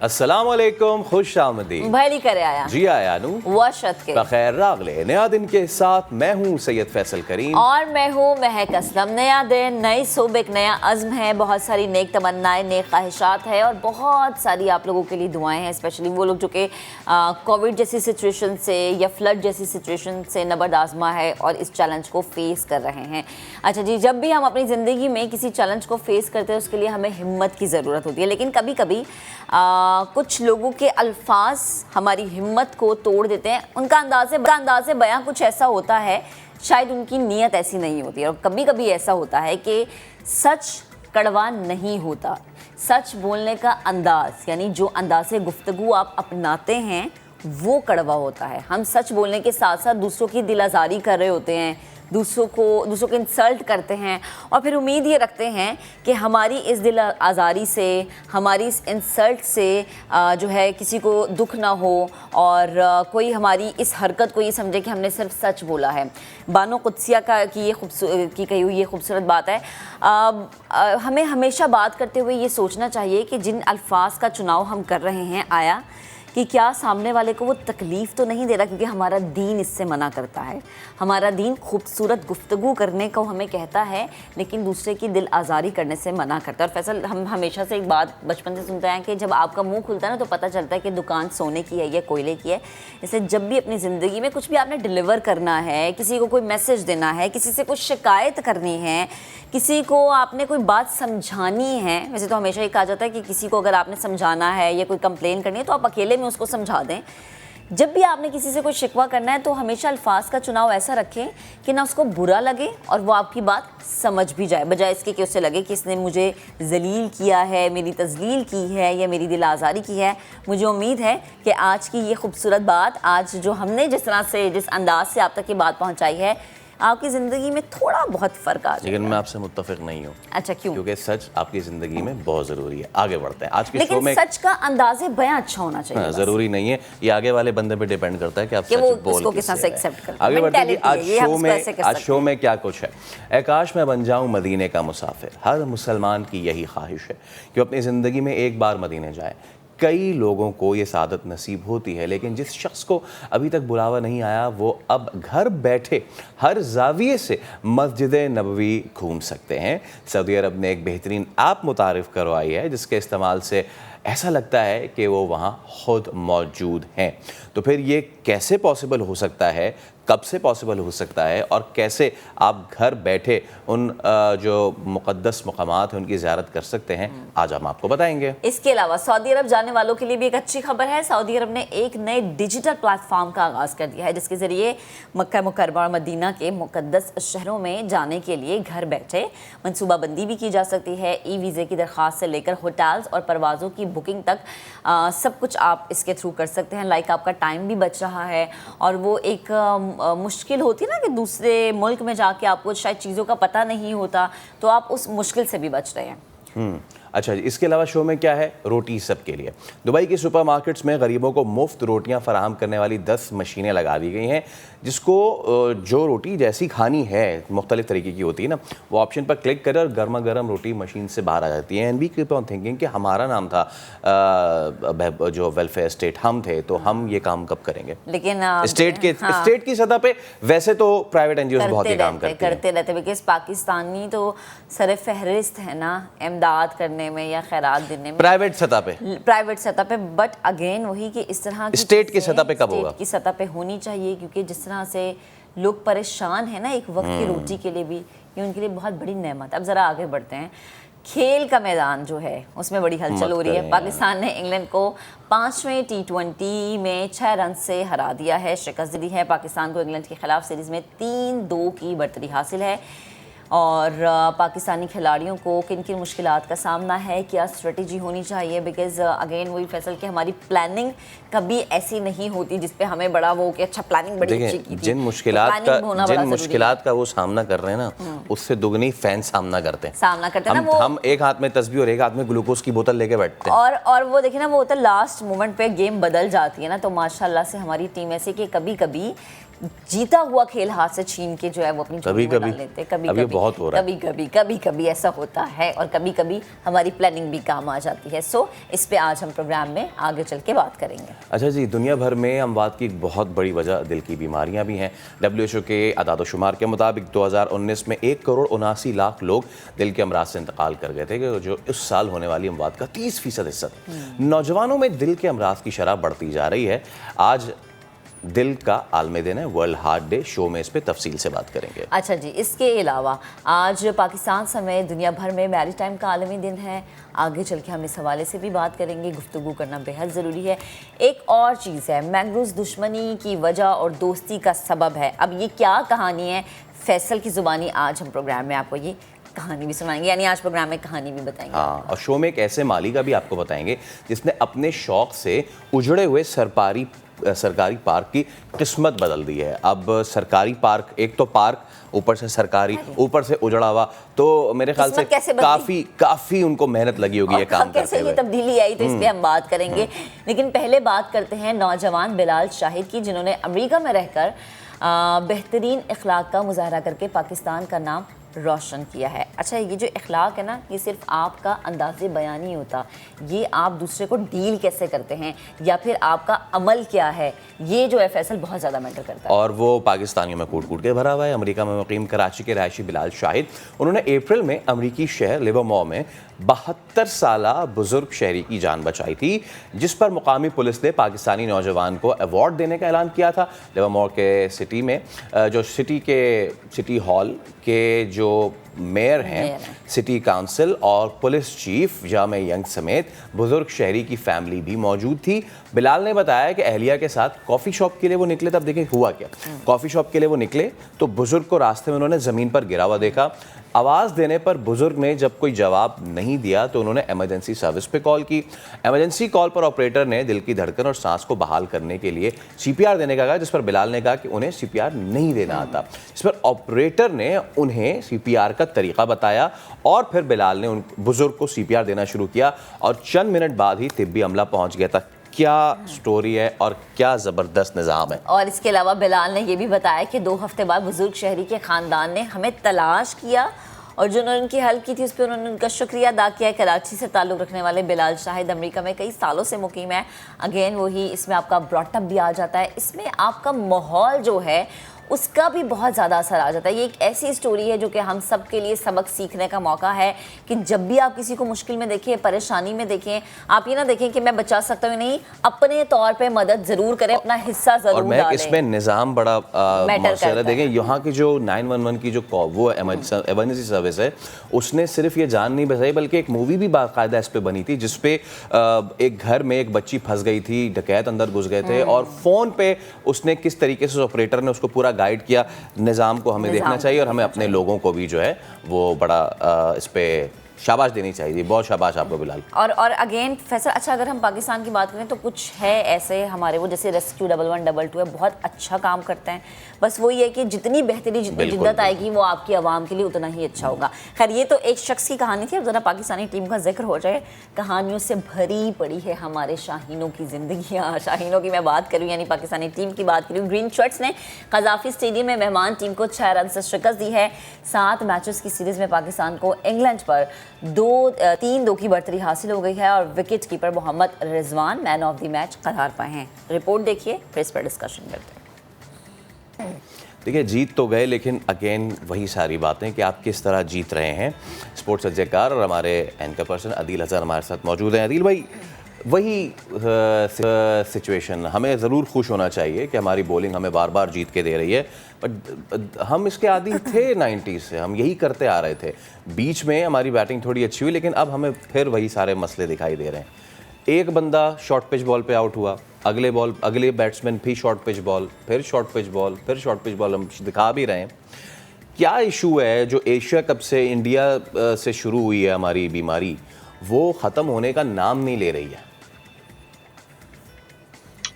अस्सलामुअलैकुम, खुश आमदीद। भली करे आया जी आया नू वशत के बखैर रागले। नया दिन के साथ मैं हूँ सैयद फैसल करीम और मैं हूँ महक असलम। नया दिन, नई सुबह, एक नया अज़्म है, बहुत सारी नेक तमन्नाएं, नेक ख्वाहिशात है और बहुत सारी आप लोगों के लिए दुआएं हैं। स्पेशली वो लोग जो कि कोविड जैसी सिचुएशन से या फ्लड जैसी सिचुएशन से नबर्द आजमा है और इस चैलेंज को फेस कर रहे हैं। अच्छा जी, जब भी हम अपनी ज़िंदगी में किसी चैलेंज को फेस करते हैं उसके लिए हमें हिम्मत की ज़रूरत होती है, लेकिन कभी कभी कुछ लोगों के अल्फाज हमारी हिम्मत को तोड़ देते हैं। उनका अंदाज़े बयां कुछ ऐसा होता है, शायद उनकी नीयत ऐसी नहीं होती है। और कभी कभी ऐसा होता है कि सच कड़वा नहीं होता, सच बोलने का अंदाज़, यानी जो अंदाज़े गुफ्तगू आप अपनाते हैं वो कड़वा होता है। हम सच बोलने के साथ साथ दूसरों की दिल आज़ारी कर रहे होते हैं, दूसरों को इंसल्ट करते हैं और फिर उम्मीद ये रखते हैं कि हमारी इस दिल आज़ारी से, हमारी इस इंसल्ट से जो है किसी को दुख ना हो और कोई हमारी इस हरकत को ये समझे कि हमने सिर्फ सच बोला है। बानो कुद्सिया की कही हुई ये खूबसूरत बात है। हमें हमेशा बात करते हुए ये सोचना चाहिए कि जिन अल्फाज का चुनाव हम कर रहे हैं, आया कि क्या सामने वाले को वो तकलीफ़ तो नहीं दे रहा, क्योंकि हमारा दीन इससे मना करता है। हमारा दीन खूबसूरत गुफ्तगू करने को हमें कहता है, लेकिन दूसरे की दिल आज़ारी करने से मना करता है। और फैसल, हम हमेशा से एक बात बचपन से सुनते हैं कि जब आपका मुंह खुलता है ना तो पता चलता है कि दुकान सोने की है या कोयले की है। इसलिए जब भी अपनी ज़िंदगी में कुछ भी आपने डिलीवर करना है, किसी को कोई मैसेज देना है, किसी से कुछ शिकायत करनी है, किसी को आपने कोई बात समझानी है, वैसे तो हमेशा ये कहा जाता है कि किसी को अगर आपने समझाना है या कोई कंप्लेन करनी है तो आप अकेले में उसको समझा दें। जब भी आपने किसी से कोई शिकवा करना है तो हमेशा अल्फाज का चुनाव ऐसा रखें कि ना उसको बुरा लगे और वो आपकी बात समझ भी जाए, बजाय इसके कि उससे लगे कि इसने मुझे जलील किया है, मेरी तजलील की है या मेरी दिल आज़ारी की है। मुझे उम्मीद है कि आज की ये खूबसूरत बात, आज जो हमने जिस तरह से, जिस अंदाज से आप तक ये बात पहुँचाई है, आपकी ज़िंदगी में थोड़ा बहुत फ़र्क आ जाएगा। लेकिन मैं आपसे मुत्तफिक नहीं हूँ। अच्छा, क्यों? क्योंकि सच आपकी ज़िंदगी में बहुत ज़रूरी है। आगे बढ़ते हैं आज के शो में। लेकिन सच का अंदाज़े बयां अच्छा होना चाहिए। ज़रूरी नहीं है, ये आगे वाले बंदे पे डिपेंड करता है कि आप सच बोल किस तरह से एक्सेप्ट करते हैं। आगे बढ़ते हैं। आज शो में क्या कुछ है। ऐ काश मैं बन जाऊँ मदीने का मुसाफिर। हर मुसलमान की यही ख्वाहिश है कि अपनी ज़िंदगी में एक बार मदीने जाए। कई लोगों को ये सादत नसीब होती है, लेकिन जिस शख्स को अभी तक बुलावा नहीं आया वो अब घर बैठे हर जाविये से मस्जिद नबवी घूम सकते हैं। सऊदी अरब ने एक बेहतरीन ऐप मुतारिफ़ करवाई है जिसके इस्तेमाल से ऐसा लगता है कि वो वहाँ खुद मौजूद हैं। तो फिर ये कैसे पॉसिबल हो सकता है, कब से पॉसिबल हो सकता है और कैसे आप घर बैठे उन जो मुक़द्दस मकामात हैं उनकी ज़ियारत कर सकते हैं, आज हम आपको बताएंगे। इसके अलावा सऊदी अरब जाने वालों के लिए भी एक अच्छी खबर है। सऊदी अरब ने एक नए डिजिटल प्लेटफॉर्म का आगाज़ कर दिया है जिसके ज़रिए मक्का मुकर्रमा और मदीना के मुक़द्दस शहरों में जाने के लिए घर बैठे मनसूबाबंदी भी की जा सकती है। ई वीज़े की दरख्वास्त से लेकर होटल्स और परवाज़ों की बुकिंग तक सब कुछ आप इसके थ्रू कर सकते हैं। लाइक आपका टाइम भी बच रहा है और वो एक मुश्किल होती है ना कि दूसरे मुल्क में जाके आपको शायद चीज़ों का पता नहीं होता, तो आप उस मुश्किल से भी बच रहे हैं। अच्छा जी, इसके अलावा शो में क्या है, रोटी सबके लिए। दुबई के सुपरमार्केट्स में गरीबों को मुफ्त रोटियां फराहम करने वाली 10 मशीनें लगा दी गई हैं, जिसको जो रोटी जैसी खानी है, मुख्तलिफ तरीके की होती है ना, वो ऑप्शन पर क्लिक करें और गर्मा गर्म रोटी मशीन से बाहर आ जाती है। And we keep on thinking कि हमारा नाम था जो वेलफेयर स्टेट, हम थे, तो हम ये काम कब करेंगे। लेकिन स्टेट की सतह पे वैसे तो प्राइवेट एनजीओ बहुत ही काम करते रहते, बिकॉज पाकिस्तानी तो सर फहरिस्त है ना इमदाद करने में या खैरात देने में प्राइवेट सतह पे। बट अगेन वही कि इस तरह की स्टेट की सतह पे कब होगा, की सतह पे होनी चाहिए, क्योंकि जिस तरह से लोग परेशान है ना एक वक्त की रोटी के लिए भी, ये उनके लिए बहुत बड़ी नेमत। अब ज़रा आगे बढ़ते हैं। खेल का मैदान जो है उसमें बड़ी हलचल हो रही है। पाकिस्तान ने इंग्लैंड को 5वें T20 में 6 रन से हरा दिया है, शिकस्त दी है। पाकिस्तान को इंग्लैंड के खिलाफ सीरीज़ में 3-2 की बढ़तरी हासिल है। और पाकिस्तानी खिलाड़ियों को किन किन मुश्किलात का सामना है, क्या स्ट्रेटजी होनी चाहिए, बिकॉज अगेन वही फैसल कि हमारी प्लानिंग कभी ऐसी नहीं होती जिस पे हमें बड़ा वो कि अच्छा प्लानिंग बड़ी अच्छी की थी। जिन मुश्किलात का वो सामना कर रहे हैं ना, उससे दुगनी फैन सामना करते हैं ना। हम एक हाथ में तस्बीह और एक हाथ में ग्लूकोज की बोतल लेके बैठते हैं और वो देखे ना, वो होता है लास्ट मोमेंट पे गेम बदल जाती है ना, तो माशाल्लाह से हमारी टीम ऐसी कि कभी कभी जीता हुआ खेल हाथ से छीन के जो है वो अपनी कभी झोली में डाल लेते हैं। कभी कभी ऐसा होता है और कभी कभी हमारी प्लानिंग भी काम आ जाती है। सो इस पे आज हम प्रोग्राम में आगे चल के बात करेंगे। अच्छा जी, दुनिया भर में अमवात की एक बहुत बड़ी वजह दिल की बीमारियां भी हैं। WHO के आदाद-ओ-शुमार के मुताबिक 2019 में 1,79,00,000 लोग दिल के अमराज से इंतकाल कर गए थे, जो इस साल होने वाली अमवात का 30% हिस्सा। नौजवानों में दिल के अमराज की शरह बढ़ती जा रही है। आज दिल का आलमी दिन है, वर्ल्ड हार्ट डे। शो में इस पे तफसील से बात करेंगे। अच्छा जी, इसके अलावा आज पाकिस्तान समेत दुनिया भर में मैरीटाइम का आलमी दिन है। आगे चल के हम इस हवाले से भी बात करेंगे, गुफ्तगू करना बेहद ज़रूरी है। एक और चीज़ है, मैंग्रोव्स दुश्मनी की वजह और दोस्ती का सबब है। अब ये क्या कहानी है, फैसल की ज़ुबानी आज हम प्रोग्राम में आपको ये कहानी भी सुनाएंगे, यानी आज प्रोग्राम में कहानी भी बताएंगे। हाँ, और शो में एक ऐसे माली का भी आपको बताएंगे जिसने अपने शौक से उजड़े हुए सरकारी पार्क की किस्मत बदल दी है। अब सरकारी पार्क, एक तो पार्क, ऊपर से सरकारी, ऊपर से उजड़ा हुआ, तो मेरे ख्याल से काफी उनको मेहनत लगी होगी ये काम करते हुए। कैसे ये तब्दीली आई, तो इस पे हम बात करेंगे। लेकिन पहले बात करते हैं नौजवान बिलाल शाहिद की, जिन्होंने अमेरिका में रहकर बेहतरीन इखलाक का मुजाहरा करके पाकिस्तान का नाम रोशन किया है। अच्छा, ये जो इखलाक है ना, ये सिर्फ आपका अंदाज़े बयान नहीं होता, ये आप दूसरे को डील कैसे करते हैं या फिर आपका अमल क्या है, ये जो है फैसल बहुत ज़्यादा मैटर करता है। और वो पाकिस्तानियों में कूट कूट के भरा हुआ है। अमेरिका में मुकीम कराची के रहायशी बिलाल शाहिद, उन्होंने अप्रैल में अमरीकी शहर लिवरमोर में 72 साला बुजुर्ग शहरी की जान बचाई थी, जिस पर मुकामी पुलिस ने पाकिस्तानी नौजवान को अवार्ड देने का ऐलान किया था। लिवरमोर के सिटी में जो सिटी हॉल के जो मेयर हैं, सिटी काउंसिल और पुलिस चीफ जामे यंग समेत बुजुर्ग शहरी की फैमिली भी मौजूद थी। बिलाल ने बताया कि अहलिया के साथ कॉफ़ी शॉप के लिए वो निकले। तब देखें हुआ क्या, कॉफ़ी शॉप के लिए वो निकले तो बुजुर्ग को रास्ते में उन्होंने ज़मीन पर गिरा हुआ देखा। आवाज़ देने पर बुजुर्ग ने जब कोई जवाब नहीं दिया तो उन्होंने इमरजेंसी सर्विस पे कॉल की। इमरजेंसी कॉल पर ऑपरेटर ने दिल की धड़कन और सांस को बहाल करने के लिए CPR देने का कहा, जिस पर बिलाल ने कहा कि उन्हें CPR नहीं देना आता। जिस पर ऑपरेटर ने उन्हें CPR का तरीका बताया और फिर बिलाल ने उन बुजुर्ग को CPR देना शुरू किया और चंद मिनट बाद ही तिब्बी अमला पहुंच गया था। क्या स्टोरी है और क्या ज़बरदस्त निज़ाम है। और इसके अलावा बिलाल ने यह भी बताया कि 2 हफ्ते बाद बुजुर्ग शहरी के ख़ानदान ने हमें तलाश किया और जो उन्होंने उनकी हेल्प की थी उस पर उन्होंने उनका शुक्रिया अदा किया है। कराची से ताल्लुक़ रखने वाले बिलाल शाहिद अमेरिका में कई सालों से मुकीम है। अगेन वही, इसमें आपका ब्रॉटअप भी आ जाता है, इसमें आपका माहौल जो है उसका भी बहुत ज़्यादा असर आ जाता है। ये एक ऐसी स्टोरी है जो कि हम सब के लिए सबक सीखने का मौका है कि जब भी आप किसी को मुश्किल में देखें, परेशानी में देखें, आप ये ना देखें कि मैं बचा सकता हूँ, नहीं, अपने तौर पे मदद ज़रूर करें, अपना हिस्सा ज़रूर डालें। और इसमें निज़ाम बड़ा मसला है। देखें यहाँ की जो 911 की जो वो इमरजेंसी सर्विस है, उसने सिर्फ ये जान नहीं बचाई बल्कि एक मूवी भी बाकायदा इस पर बनी थी जिसपे एक घर में एक बच्ची फंस गई थी, डकैत अंदर घुस गए थे और फ़ोन पे उसने किस तरीके से ऑपरेटर ने उसको पूरा गाइड किया। निज़ाम को हमें देखना चाहिए और हमें अपने लोगों को भी जो है वो बड़ा इस पे शाबाश देनी चाहिए। बहुत शाबाश आपको बिलाल। और अगेन फैसल, अच्छा अगर हम पाकिस्तान की बात करें तो कुछ है ऐसे हमारे, वो जैसे रेस्क्यू 1112 है, बहुत अच्छा काम करते हैं। बस वही है कि जितनी बेहतरी, जितनी जिद्दत आएगी वो आपकी आवाम के लिए उतना ही अच्छा होगा। खैर, ये तो एक शख्स की कहानी थी। अब ज़रा पाकिस्तानी टीम का जिक्र हो जाए। कहानियों से भरी पड़ी है हमारे शाहीनों की ज़िंदगियाँ। शाहीनों की मैं बात करूँ, यानी पाकिस्तानी टीम की बात करूँ। ग्रीन शर्ट्स ने कज़ाफ़ी स्टेडियम में मेहमान टीम को 6 रन से शिकस्त दी है। 7 मैचेस की सीरीज़ में पाकिस्तान को इंग्लैंड पर 3-2 की बढ़तरी हासिल हो गई है और wicket keeper Mohammad Rizwan man of the match करार पाए हैं। रिपोर्ट देखिए, फिर इस पर डिस्कशन करते हैं। देखिए, जीत तो गए लेकिन अगेन वही सारी बातें कि आप किस तरह जीत रहे हैं। स्पोर्ट्स सज्जकार और हमारे एंकर पर्सन अदील हसन हमारे साथ मौजूद हैं। अदील भाई, वही सिचुएशन, हमें ज़रूर खुश होना चाहिए कि हमारी बॉलिंग हमें बार बार जीत के दे रही है, बट हम इसके आदी थे 90s से, हम यही करते आ रहे थे। बीच में हमारी बैटिंग थोड़ी अच्छी हुई लेकिन अब हमें फिर वही सारे मसले दिखाई दे रहे हैं। एक बंदा शॉर्ट पिच बॉल पे आउट हुआ, अगले बैट्समैन भी शॉर्ट पिच बॉल, फिर शॉर्ट पिच बॉल, फिर शॉर्ट पिच बॉल, हम दिखा भी रहे हैं। क्या इशू है जो एशिया कप से इंडिया से शुरू हुई है हमारी बीमारी, वो ख़त्म होने का नाम नहीं ले रही है?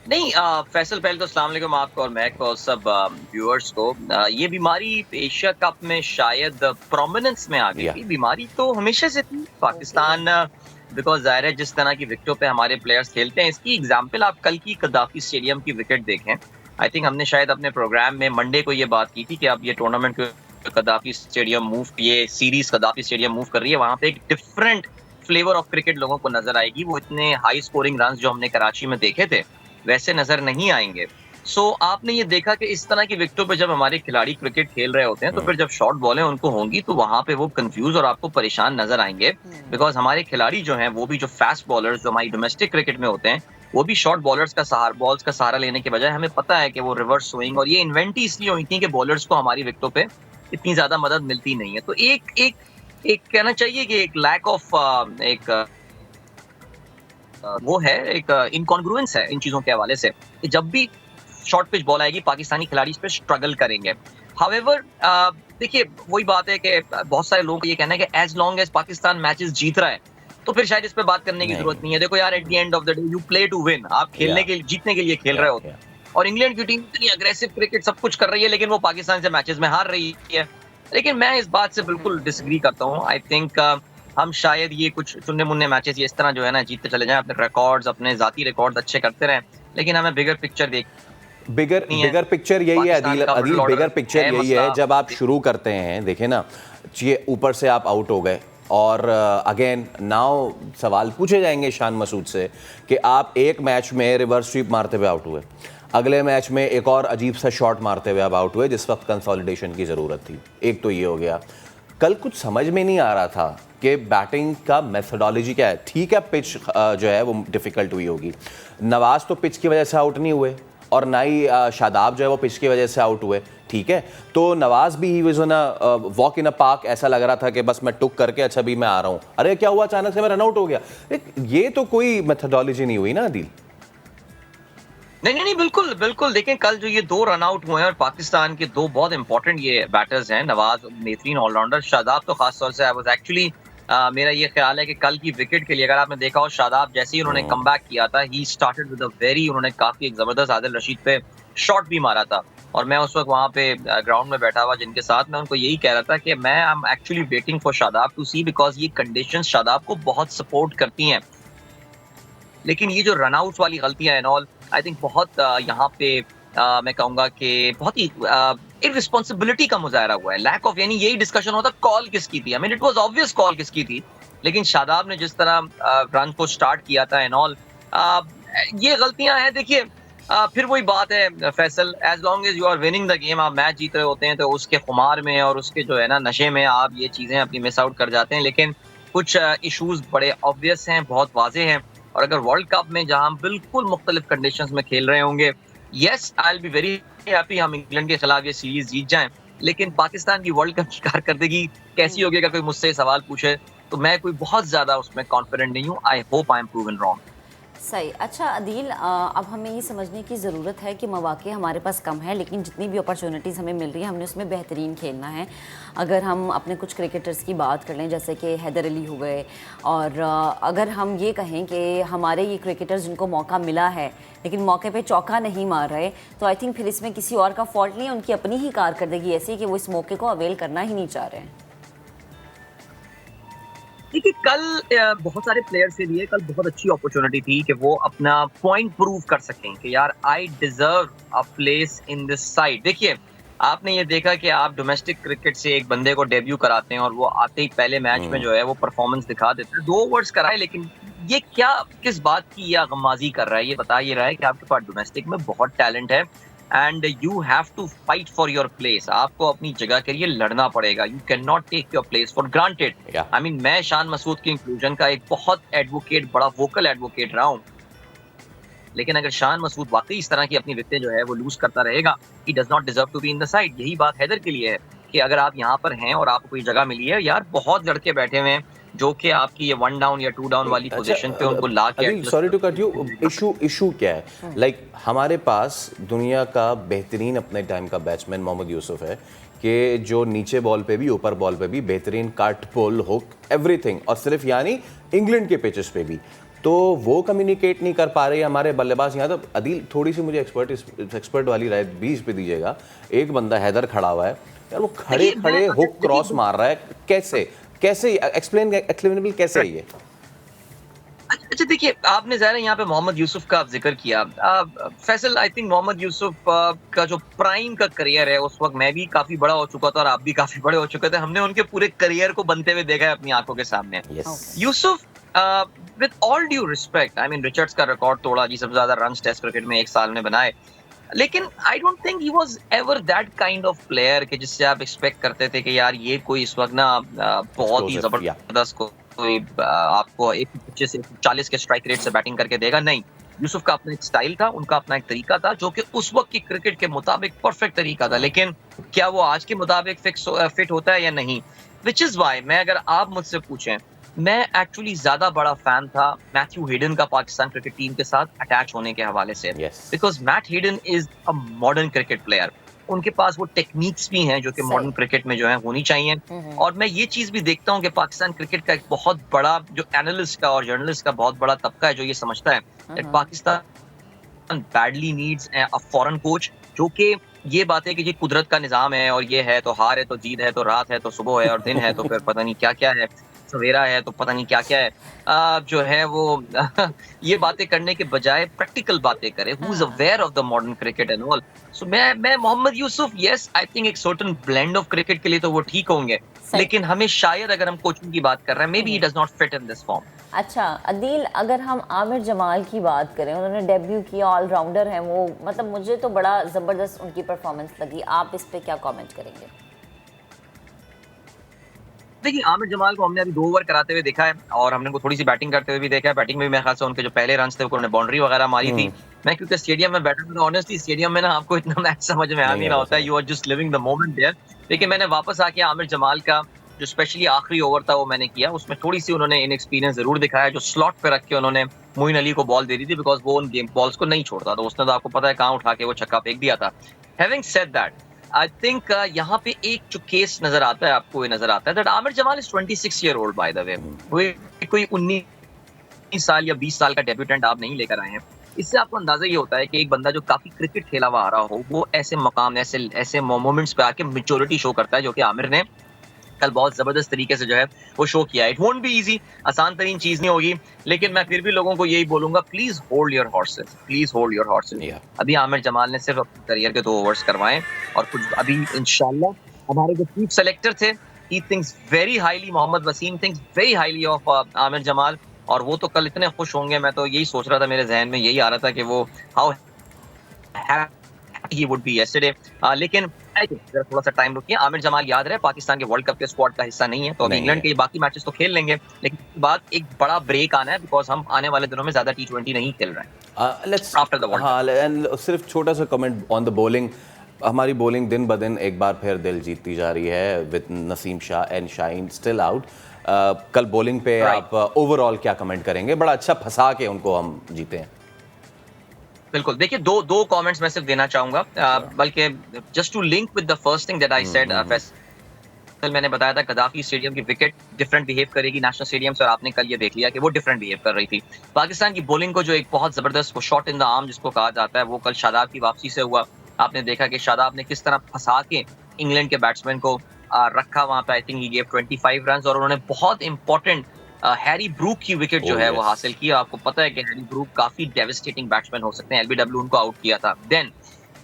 नहीं फैसल, पहले तो अस्सलाम वालेकुम आपको और मैक और सब व्यूअर्स को। ये बीमारी एशिया कप में शायद प्रोमिनेंस में आ गई थी। बीमारी तो हमेशा से थी पाकिस्तान, बिकॉज जाहिर है जिस तरह की विकेटों पे हमारे प्लेयर्स खेलते हैं। इसकी एग्जांपल आप कल की कदाफी स्टेडियम की विकेट देखें, आई थिंक हमने शायद अपने प्रोग्राम में मंडे को ये बात की थी कि अब ये टूर्नामेंट कदाफी स्टेडियम मूव, ये सीरीज कदाफी स्टेडियम मूव कर रही है, वहां पे एक डिफरेंट फ्लेवर ऑफ क्रिकेट लोगों को नजर आएगी। वो इतने हाई स्कोरिंग रन्स जो हमने कराची में देखे थे वैसे नजर नहीं आएंगे। सो आपने ये देखा कि इस तरह की विकेटों पे जब हमारे खिलाड़ी क्रिकेट खेल रहे होते हैं तो फिर जब शॉर्ट बॉलें उनको होंगी तो वहां पे वो कंफ्यूज और आपको परेशान नजर आएंगे, बिकॉज हमारे खिलाड़ी जो हैं वो भी जो फास्ट बॉलर्स जो हमारी डोमेस्टिक क्रिकेट में होते हैं वो भी शॉर्ट बॉलर्स का सहारा लेने के बजाय हमें पता है कि वो रिवर्स स्विंग, और ये इन्वेंट ही इसलिए हुई थी कि बॉलर्स को हमारी विकेटों पे इतनी ज्यादा मदद मिलती नहीं है। तो एक कहना चाहिए कि एक लैक ऑफ वो है, एक इनकॉन्ग्रुएंस है इन चीजों के हवाले से कि जब भी शॉर्ट पिच बॉल आएगी पाकिस्तानी खिलाड़ी इस पे स्ट्रगल करेंगे। हाउएवर देखिए वही बात है कि बहुत सारे लोगों को ये कहना है कि as long as Pakistan matches जीत रहा है तो फिर शायद इस पे बात करने की जरूरत नहीं है। देखो यार, at the end of the day you play to win, आप खेलने के लिए, जीतने के लिए खेल रहे होते हैं। और इंग्लैंड की टीम इतनी अग्रेसिव क्रिकेट सब कुछ कर रही है लेकिन वो पाकिस्तान से मैचेस में हार रही है। लेकिन मैं इस बात से बिल्कुल डिसएग्री करता हूँ। आई थिंक हम शायद ये कुछ चुन्ने मुन्ने मैचेस ये इस तरह जो है ना जीतते चले जाएं, अपने रिकॉर्ड्स, अपने जाती रिकॉर्ड्स अच्छे करते रहें, लेकिन हमें बिगर पिक्चर बिगर पिक्चर यही है अदील, बिगर पिक्चर यही है। जब आप शुरू करते हैं, देखें ना, ये ऊपर से आप आउट हो गए और अगेन नाउ सवाल पूछे जाएंगे शान मसूद से कि आप एक मैच में रिवर्स स्वीप मारते हुए आउट हुए, अगले मैच में एक और अजीब सा शॉट मारते हुए आप आउट हुए जिस वक्त कंसोलिडेशन की ज़रूरत थी। एक तो ये हो गया। कल कुछ समझ में नहीं आ रहा था कि बैटिंग का मेथोडोलॉजी क्या है। ठीक है, पिच जो है वो डिफ़िकल्ट हुई होगी। नवाज तो पिच की वजह से आउट नहीं हुए और ना ही शादाब जो है वो पिच की वजह से आउट हुए। ठीक है, तो नवाज भी he was on a walk in a park, ऐसा लग रहा था कि बस मैं टुक करके अच्छा भी मैं आ रहा हूँ, अरे क्या हुआ अचानक से मैं रन आउट हो गया। ये तो कोई मेथोडोलॉजी नहीं हुई ना अदील। नहीं, बिल्कुल बिल्कुल। देखें कल जो ये 2 रन आउट हुए हैं और पाकिस्तान के 2 बहुत इंपॉर्टेंट ये बैटर्स हैं, नवाज बेहतरीन ऑलराउंडर, शादाब तो खास तौर से आई वाज एक्चुअली मेरा ये ख्याल है कि कल की विकेट के लिए अगर आपने देखा हो, शादाब जैसे ही उन्होंने कमबैक किया था, he started with a very, उन्होंने काफी एक जबरदस्त आदिल रशीद पे शॉट भी मारा था। और मैं उस वक्त वहां पे ग्राउंड में बैठा हुआ जिनके साथ, मैं उनको यही कह रहा था कि मैं I am actually waiting for Shadab to see, because ये कंडीशंस शादाब को बहुत सपोर्ट करती हैं। लेकिन ये जो रन आउट वाली गलतियां एंड ऑल, आई थिंक बहुत यहाँ पे मैं कहूंगा कि बहुत ही इररिस्पॉन्सिबिलिटी का मुजाहरा हुआ है, लैक ऑफ, यानी यही डिस्कशन होता कॉल किसकी थी। I mean it was obvious call किसकी थी, लेकिन शादाब ने जिस तरह रन को स्टार्ट किया था एंड ऑल, ये गलतियां हैं। देखिए फिर वही बात है Faisal, as long as you are winning the game, आप मैच जीत रहे होते हैं तो उसके खुमार में और उसके जो है ना नशे में आप ये चीजें अपनी मिस आउट कर जाते हैं। लेकिन कुछ इशूज बड़े ऑब्वियस हैं, बहुत वाजे हैं। और अगर वर्ल्ड कप में जहां हम बिल्कुल मुख्तलिफ कंडीशंस में खेल रहे होंगे, yes I will be very happy हम इंग्लैंड के खिलाफ ये सीरीज जीत जाएं, लेकिन पाकिस्तान की वर्ल्ड कप की कारकर्दगी कैसी होगी अगर कोई मुझसे सवाल पूछे तो मैं कोई बहुत ज्यादा उसमें कॉन्फिडेंट नहीं हूँ। I hope I am proven wrong. सही। अच्छा अदील, अब हमें ये समझने की ज़रूरत है कि मौक़े हमारे पास कम है, लेकिन जितनी भी अपॉर्चुनिटीज़ हमें मिल रही है हमने उसमें बेहतरीन खेलना है। अगर हम अपने कुछ क्रिकेटर्स की बात कर लें जैसे कि हैदर अली हो गए, और अगर हम ये कहें कि हमारे ये क्रिकेटर्स जिनको मौका मिला है लेकिन मौके पे चौका नहीं मार रहे, तो आई थिंक फिर इसमें किसी और का फॉल्ट नहीं है, उनकी अपनी ही कारकर्दगी ऐसी कि वो इस मौके को अवेल करना ही नहीं चाह रहे हैं। देखिए कल बहुत सारे प्लेयर्स के लिए कल बहुत अच्छी अपॉर्चुनिटी थी कि वो अपना पॉइंट प्रूव कर सकें कि यार I deserve a place in this side. देखिए आपने ये देखा कि आप डोमेस्टिक क्रिकेट से एक बंदे को डेब्यू कराते हैं और वो आते ही पहले मैच में जो है वो परफॉर्मेंस दिखा देते हैं, 2 ओवर्स कराए, लेकिन ये क्या किस बात की ये गमाजी कर रहा है, ये बता ये रहा है कि आपके पास डोमेस्टिक में बहुत टैलेंट है and you have to fight for your place. आपको अपनी जगह के लिए लड़ना पड़ेगा, you can not take your place for granted. I mean मैं शान मसूद की इंक्लूजन का एक बहुत एडवोकेट, बड़ा वोकल एडवोकेट रहा हूँ, लेकिन अगर शान मसूद वाकई इस तरह की अपनी विकेटें जो है वो लूज करता रहेगा, he does not deserve to be in the side. यही बात हैदर के लिए है कि अगर आप यहाँ पर हैं और आपको कोई जगह मिली है, यार बहुत लड़के बैठे हुए हैं जो कि आपकी ये 1 डाउन या 2 डाउन वाली पोजीशन पे उनको ला के, sorry to cut you, issue क्या है, लाइक हमारे पास दुनिया का बेहतरीन अपने टाइम का बैट्समैन मोहम्मद यूसुफ है कि जो नीचे बॉल पे भी ऊपर बॉल पे भी बेहतरीन कट, पुल, हुक, एवरीथिंग, और सिर्फ यानी इंग्लैंड के पिचेस पे भी, तो वो कम्युनिकेट नहीं कर पा रहे हमारे बल्लेबाज यहाँ। तो अदील थोड़ी सी मुझे एक्सपर्ट वाली राय बीच पे दीजिएगा। एक बंदा हैदर खड़ा हुआ है यार, वो खड़े खड़े हुक क्रॉस मार रहा है, कैसे एक्सप्लेनेबल कैसे है ये? अच्छा देखिए, आपने ज़ाहिर है यहाँ पे मोहम्मद यूसुफ का आप जिक्र किया। फैसल, आई थिंक मोहम्मद यूसुफ का जो प्राइम का करियर है, उस वक्त मैं भी काफी बड़ा हो चुका था और आप भी काफी बड़े हो चुके थे। हमने उनके पूरे करियर को बनते हुए देखा है अपनी आंखों के सामने। Yes. Yusuf, with all due respect, I mean Richards का रिकॉर्ड तोड़ा जी, सबसे ज्यादा रन टेस्ट क्रिकेट में एक साल में बनाए, लेकिन I don't think he was ever that kind of player कि जिससे आप एक्सपेक्ट करते थे कि यार ये कोई इस वक्त ना बहुत ही जबरदस्त कोई आपको 125 से 140 के स्ट्राइक रेट से बैटिंग करके देगा। नहीं, यूसुफ का अपना एक स्टाइल था, उनका अपना एक तरीका था जो कि उस वक्त की क्रिकेट के मुताबिक परफेक्ट तरीका था, लेकिन क्या वो आज के मुताबिक फिट होता है या नहीं? विच इज वाई मैं, अगर आप मुझसे पूछें, मैं एक्चुअली ज्यादा बड़ा फैन था मैथ्यू हेडन का पाकिस्तान क्रिकेट टीम के साथ अटैच होने के हवाले से, because Matt Hayden is a modern cricket player. उनके पास वो टेक्निक्स भी हैं जो कि मॉडर्न क्रिकेट में जो है होनी चाहिए। और मैं ये चीज भी देखता हूँ कि पाकिस्तान क्रिकेट का एक बहुत बड़ा जो एनालिस्ट का और जर्नलिस्ट का बहुत बड़ा तबका है जो ये समझता है कि Pakistan badly needs a foreign coach, जो कि ये बात है कि ये कुदरत का निजाम है और ये है तो हार है तो जीत है तो रात है तो सुबह है और दिन है तो फिर पता नहीं क्या क्या है, सवेरा है तो पता नहीं क्या क्या है, जो है वो ये बातें करने के बजाय प्रैक्टिकल बातें करे, who is aware of the modern cricket and all. So मैं Mohammad Yusuf, yes I think एक सर्टेन ब्लेंड ऑफ क्रिकेट के लिए तो वो ठीक होंगे, लेकिन हमें शायद, अगर हम कोचिंग की बात कर रहे हैं, may be he does not fit in this form. अच्छा अदील, अगर हम आमिर जमाल की बात करें, उन्होंने डेब्यू किया, ऑलराउंडर हैं वो, मतलब मुझे तो बड़ा ज़बरदस्त उनकी परफॉर्मेंस लगी, आप इस पे क्या कमेंट करेंगे? देखिए, आमिर जमाल को हमने अभी 2 ओवर कराते हुए देखा है और हमने उनको थोड़ी सी बैटिंग करते हुए भी देखा है। बैटिंग में भी मेरे ख्याल से उनके जो पहले रन थे उन्होंने बाउंड्री वगैरह मारी थी। मैं क्योंकि स्टेडियम में बैठा था, ऑनेस्टली स्टेडियम में ना आपको इतना मैच समझ में आ नहीं रहा होता है, you are just living the moment there. लेकिन मैंने वापस आके आमिर जमाल का जो स्पेशली आखिरी ओवर था वो मैंने किया, उसमें थोड़ी सी उन्होंने इनएक्सपीरियंस जरूर दिखाया, जो स्लॉट पे रख के उन्होंने मोइन अली को बॉल दे दी थी, बिकॉज वो उन गेम बॉल्स को नहीं छोड़ता, तो उसने तो आपको पता है कहाँ उठा के वो छक्का फेंक दिया था। Having said that, I think यहाँ पे एक जो केस नजर आता है, आपको ये नजर आता है that Aamir Jamal is 26 year old by the way. कोई 19 साल या 20 साल का डेब्यूटेंट आप नहीं लेकर आए हैं। इससे आपको अंदाजा ये होता है कि एक बंदा जो काफी क्रिकेट खेला हुआ आ रहा हो, वो ऐसे मकाम, ऐसे मोमेंट्स पे आके मैच्योरिटी शो करता है, जो कि आमिर ने कल बहुत जबरदस्त तरीके से जो है वो शो किया। इट वोंट बी इजी, आसान तरीन चीज नहीं होगी, लेकिन मैं फिर भी लोगों को यही बोलूंगा, please hold your horses, please hold your horses. अभी आमिर जमाल ने सिर्फ अपने करियर के 2 ओवर्स करवाए और कुछ अभी इंशाल्लाह हमारे जो चीफ सेलेक्टर थे, he thinks very highly, Mohammad Wasim thinks very highly of Aamir Jamal, और वो तो कल इतने खुश होंगे, मैं तो यही सोच रहा था, मेरे जहन में यही आ रहा था कि वो how he would be yesterday, लेकिन थोड़ा सा टाइम रुकिए। आमिर जमाल याद रहे पाकिस्तान के वर्ल्ड कप के स्क्वाड का हिस्सा नहीं है, तो अभी इंग्लैंड के बाकी मैचेस तो खेल लेंगे, लेकिन उसके बाद एक बड़ा ब्रेक आना है, बिकॉज हम आने वाले दिनों में ज्यादा T20 नहीं खेल रहे हैं आफ्टर द वर्ल्ड। हाँ, एंड सिर्फ छोटा सा कमेंट ऑन द बॉलिंग, हमारी बॉलिंग दिन ब दिन एक बार फिर दिल जीतती जा रही है, with Naseem Shah and Shaheen still out. कल बॉलिंग पे आप ओवरऑल क्या कमेंट करेंगे? बड़ा अच्छा फंसा के उनको हम जीते हैं। बिल्कुल, देखिए दो कमेंट्स मैं सिर्फ देना चाहूंगा, बल्कि just to link with the first thing that I said, मैंने बताया था गद्दाफी स्टेडियम की विकेट डिफरेंट बिहेव करेगी नेशनल स्टेडियम से, और आपने कल ये देख लिया कि वो डिफरेंट बिहेव कर रही थी। पाकिस्तान की बॉलिंग को जो एक बहुत जबरदस्त शॉट इन द आर्म जिसको कहा जाता है, वो कल शादाब की वापसी से हुआ। आपने देखा कि शादाब ने किस तरह फंसा के इंग्लैंड के बैट्समैन को रखा वहां पे। I think he gave 25 run, और उन्होंने बहुत इंपॉर्टेंट हैरी ब्रूक की विकेट जो है वो हासिल की। आपको पता है कि हैरी ब्रूक काफी डेविस्टेटिंग बैट्समैन हो सकते हैं, एलबीडब्ल्यू उनको आउट किया था। देन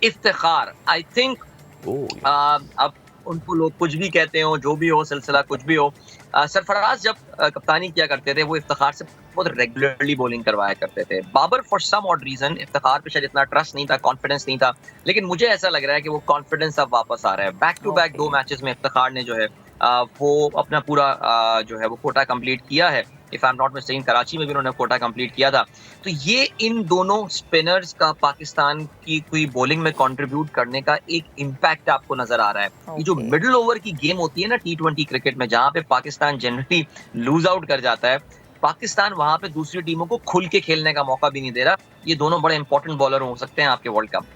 इफ्तिखार, आई थिंक अब उनको लोग कुछ भी कहते हो, जो भी हो, सिलसिला कुछ भी हो, सरफराज जब कप्तानी किया करते थे, वो इफ्तिखार से बहुत रेगुलरली बॉलिंग करवाया करते थे। Babar for some odd reason Iftikhar पे शायद इतना ट्रस्ट नहीं था, कॉन्फिडेंस नहीं था, लेकिन मुझे ऐसा लग रहा है कि वो कॉन्फिडेंस अब वापस आ रहा है। बैक टू बैक 2 मैचेस में इफ्तिखार ने जो है वो अपना पूरा जो है वो कोटा कंप्लीट किया है। If I am not mistaken Karachi में भी उन्होंने कोटा कंप्लीट किया था। तो ये इन दोनों स्पिनर्स का पाकिस्तान की कोई बॉलिंग में कंट्रीब्यूट करने का एक इम्पैक्ट आपको नजर आ रहा है। ये जो मिडिल ओवर की गेम होती है ना T20 क्रिकेट में, जहां पे पाकिस्तान जनरली लूज आउट कर जाता है, पाकिस्तान वहां पे दूसरी टीमों को खुल के खेलने का मौका भी नहीं दे रहा। ये दोनों बड़े इंपॉर्टेंट बॉलर हो सकते हैं आपके वर्ल्ड कप।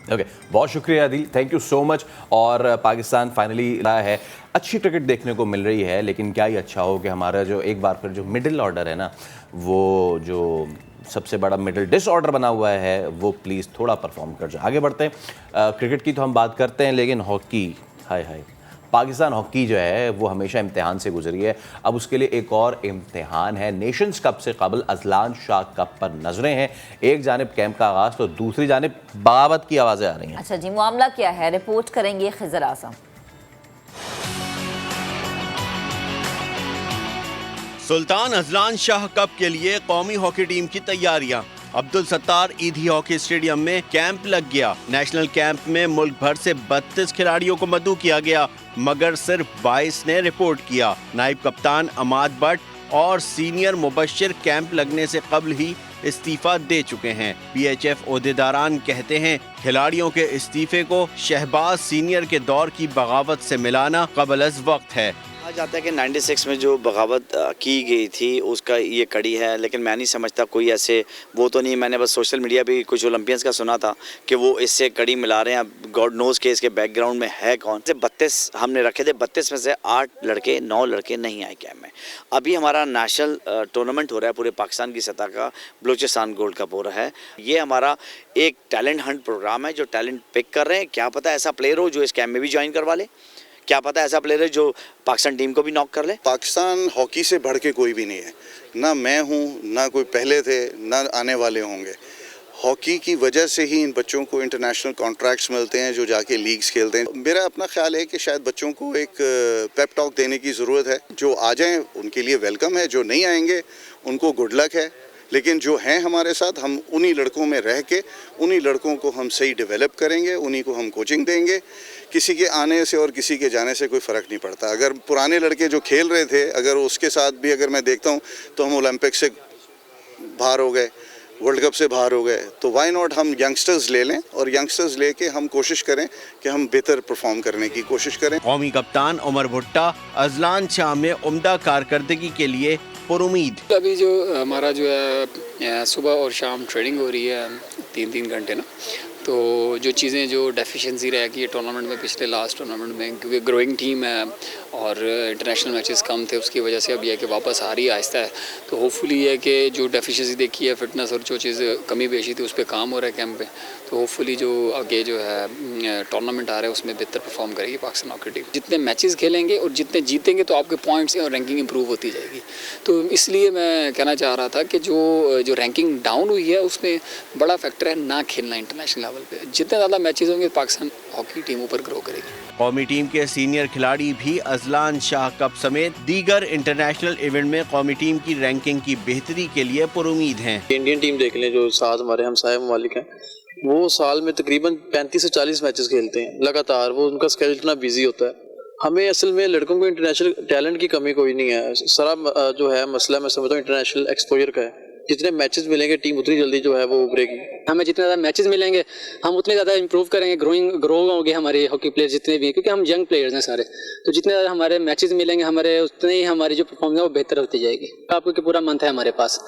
ओके, बहुत शुक्रिया Adil, thank you so much. और पाकिस्तान फाइनली रहा है, अच्छी क्रिकेट देखने को मिल रही है, लेकिन क्या ही अच्छा हो कि हमारा जो एक बार फिर जो मिडिल ऑर्डर है ना, वो जो सबसे बड़ा मिडिल डिसऑर्डर बना हुआ है, वो प्लीज़ थोड़ा परफॉर्म कर जाए। आगे बढ़ते हैं, क्रिकेट की तो हम बात करते हैं, लेकिन हॉकी, हाय हाय, पाकिस्तान हॉकी जो है वो हमेशा इम्तिहान से गुजरी है, अब उसके लिए एक और इम्तिहान है। नेशंस कप से कबल अजलान शाह कप पर नजरें हैं। एक जानिब कैंप का आगाज तो दूसरी जानिब बगावत की आवाज़ें आ रही हैं। अच्छा जी, मामला क्या है, रिपोर्ट करेंगे खिजर आजम। सुल्तान अजलान शाह कप के लिए कौमी हॉकी टीम की तैयारियां। अब्दुल सत्तार ईदी हॉकी स्टेडियम में कैंप लग गया। नेशनल कैंप में मुल्क भर से 32 खिलाड़ियों को मदऊ किया गया, मगर सिर्फ 22 ने रिपोर्ट किया। नायब कप्तान अमाद भट्ट और सीनियर मुबश्शिर कैंप लगने से कबल ही इस्तीफा दे चुके हैं। PHF ओहदेदारान कहते हैं खिलाड़ियों के इस्तीफे को शहबाज सीनियर के दौर की बगावत से मिलाना कबल अज़ वक्त है। कहा जाता है कि 96 में जो बगावत की गई थी उसका ये कड़ी है, लेकिन मैं नहीं समझता कोई ऐसे वो तो नहीं। मैंने बस सोशल मीडिया पे कुछ ओलंपियंस का सुना था कि वो इससे कड़ी मिला रहे हैं। गॉड नोज के इसके बैकग्राउंड में है कौन से। 32 हमने रखे थे, 32 में से 9 लड़के नहीं आए कैंप में। अभी हमारा नेशनल टूर्नामेंट हो रहा है पूरे पाकिस्तान की सतह का, बलूचिस्तान गोल्ड कप हो रहा है। ये हमारा एक टैलेंट हंट प्रोग्राम है जो टैलेंट पिक कर रहे हैं। क्या पता ऐसा प्लेयर हो जो इस कैंप में भी ज्वाइन करवा ले, क्या पता ऐसा प्लेयर है जो पाकिस्तान टीम को भी नॉक कर ले। पाकिस्तान हॉकी से बढ़ के कोई भी नहीं है, ना मैं हूँ ना कोई पहले थे ना आने वाले होंगे। हॉकी की वजह से ही इन बच्चों को इंटरनेशनल कॉन्ट्रैक्ट्स मिलते हैं जो जाके लीग्स खेलते हैं। मेरा अपना ख्याल है कि शायद बच्चों को एक पेप टॉक देने की ज़रूरत है। जो आ जाएं उनके लिए वेलकम है, जो नहीं आएंगे उनको गुड लक है, लेकिन जो हैं हमारे साथ हम उन्हीं लड़कों में रह के उन्हीं लड़कों को हम सही डेवलप करेंगे, उन्हीं को हम कोचिंग देंगे। किसी के आने से और किसी के जाने से कोई फ़र्क नहीं पड़ता। अगर पुराने लड़के जो खेल रहे थे अगर उसके साथ भी अगर मैं देखता हूँ तो हम ओलंपिक से बाहर हो गए, वर्ल्ड कप से बाहर हो गए, तो वाई नॉट हम यंगस्टर्स ले लें और यंगस्टर्स लेके हम कोशिश करें कि हम बेहतर परफॉर्म करने की कोशिश करें। कौमी कप्तान उमर भुट्टा अजलान शाह में उम्दा कारकर्दगी के लिए पुरुमीद। अभी जो हमारा जो है सुबह और शाम ट्रेनिंग हो रही है 3-3 घंटे ना, तो जो चीज़ें जो डेफिशिएंसी रह गई है टूर्नामेंट में, पिछले लास्ट टूर्नामेंट में, क्योंकि ग्रोइंग टीम है और इंटरनेशनल मैचेस कम थे, उसकी वजह से अब यह है कि वापस आ रही है आहिस्ता है। तो होपफुली ये है कि जो डेफिशिएंसी देखी है फिटनेस और जो चीज़ कमी बेशी थी उस पर काम हो रहा है कैंप पे, तो होपफुली जो आगे जो है टूर्नामेंट आ रहा है उसमें बेहतर परफॉर्म करेगी पाकिस्तान हॉकी टीम। जितने मैचेस खेलेंगे और जितने जीतेंगे तो आपके पॉइंट्स और रैंकिंग इंप्रूव होती जाएगी। तो इसलिए मैं कहना चाह रहा था कि जो रैंकिंग डाउन हुई है उसमें बड़ा फैक्टर है ना खेलना इंटरनेशनल लेवल पे। जितने ज़्यादा मैचेस होंगे पाकिस्तान हॉकी टीम ऊपर ग्रो करेगी। कौमी टीम के सीनियर खिलाड़ी भी अजलान शाह कप समेत दीगर इंटरनेशनल इवेंट में कौमी टीम की रैंकिंग की बेहतरी के लिए पुरुमीद हैं। इंडियन टीम देख लें जो साथ हमारे हमसाये ममालिक हैं, वो साल में तकरीबन 35 से 40 मैचेस खेलते हैं लगातार। वो उनका स्केड्यूल इतना बिजी होता है। हमें असल में लड़कों को इंटरनेशनल टैलेंट की कमी कोई नहीं है। सारा जो है मसला मैं समझता हूँ इंटरनेशनल एक्सपोजर का है। जितने मैचेस मिलेंगे टीम उतनी जल्दी जो है वो उभरेगी। हमें जितने ज़्यादा मैचेस मिलेंगे हम उतने ज़्यादा इंप्रूव करेंगे, ग्रो होंगे हमारे हॉकी प्लेयर्स जितने भी हैं, क्योंकि हम यंग प्लेयर्स हैं सारे। तो जितने ज़्यादा हमारे मैचेस मिलेंगे हमारे उतने ही हमारी जो परफॉर्मेंस है वो बेहतर होती जाएगी। आपको कि पूरा मंथ है हमारे पास,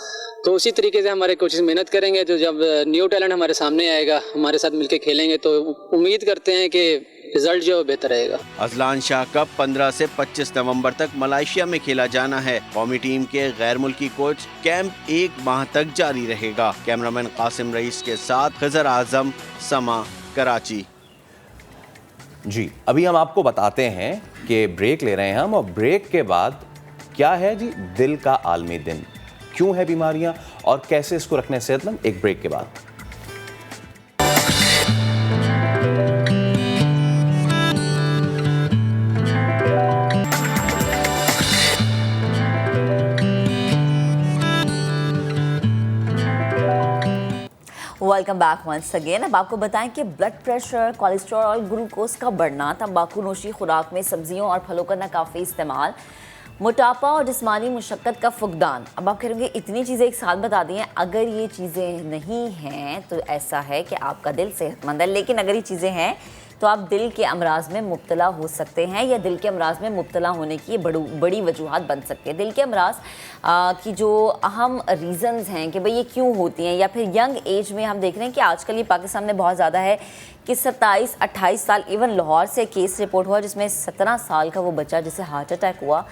तो उसी तरीके से हमारे कोचेस मेहनत करेंगे। तो जब न्यू टैलेंट हमारे सामने आएगा, हमारे साथ मिलकर खेलेंगे, तो उम्मीद करते हैं कि रिजल्ट जो बेहतर रहेगा। अजलान शाह कप 15 से 25 नवंबर तक मलेशिया में खेला जाना है। कौमी टीम के गैर मुल्की कोच कैंप 1 माह तक जारी रहेगा। कैमरामैन कासिम रईस के साथ खिजर आजम, समा, कराची। जी, अभी हम आपको बताते हैं कि ब्रेक ले रहे हैं हम, और ब्रेक के बाद क्या है जी दिल का आलमी दिन, क्यों है बीमारियां और कैसे इसको रखने सेहतमंद, एक ब्रेक के बाद। Welcome back once again. अब आपको बताएं कि ब्लड प्रेशर, कोलेस्ट्रॉल और ग्लूकोज का बढ़ना, तंबाकू नोशी, खुराक में सब्जियों और फलों का नाकाफी इस्तेमाल, मोटापा और जिस्मानी मुशक्क़त का फुकदान। अब आप कहेंगे इतनी चीज़ें एक साथ बता दी हैं, अगर ये चीज़ें नहीं हैं तो ऐसा है कि आपका दिल सेहतमंद है, लेकिन अगर ये चीज़ें हैं तो आप दिल के अमराज में मुब्तला हो सकते हैं, या दिल के अमराज में मुब्तला होने की ये बड़ी वजूहात बन सकती है। दिल के अमराज की जो अहम रीज़न्स हैं कि भाई ये क्यों होती हैं, या फिर यंग एज में हम देख रहे हैं कि आजकल ये पाकिस्तान में बहुत ज़्यादा है कि 27-28 साल, इवन लाहौर से केस रिपोर्ट हुआ जिसमें 17 साल का वो बच्चा जिसे हार्ट अटैक हुआ,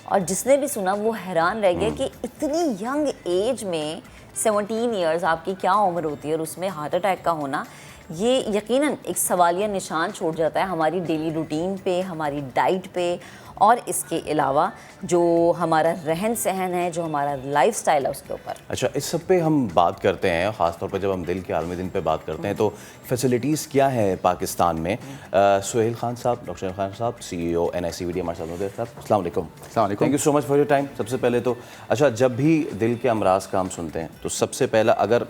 और जिसने भी सुना वो हैरान रह गया कि इतनी यंग एज में 17 ईयर्स आपकी क्या उम्र होती है और उसमें हार्ट अटैक का होना, ये यकीनन एक सवालिया निशान छोड़ जाता है हमारी डेली रूटीन पे, हमारी डाइट पे, और इसके अलावा जो हमारा रहन सहन है, जो हमारा लाइफस्टाइल है उसके ऊपर। अच्छा, इस सब पे हम बात करते हैं, ख़ासतौर पर जब हम दिल के आलमी दिन पे बात करते हैं तो फैसिलिटीज़ क्या है पाकिस्तान में। सुहेल खान साहब, डॉक्टर खान साहब, CEO NICVD हमारे साथ होते साहब, अस्सलाम वालेकुम। Thank you so much for your time. सबसे पहले तो अच्छा, जब भी दिल के अमराज का हम सुनते हैं तो सबसे पहला अगर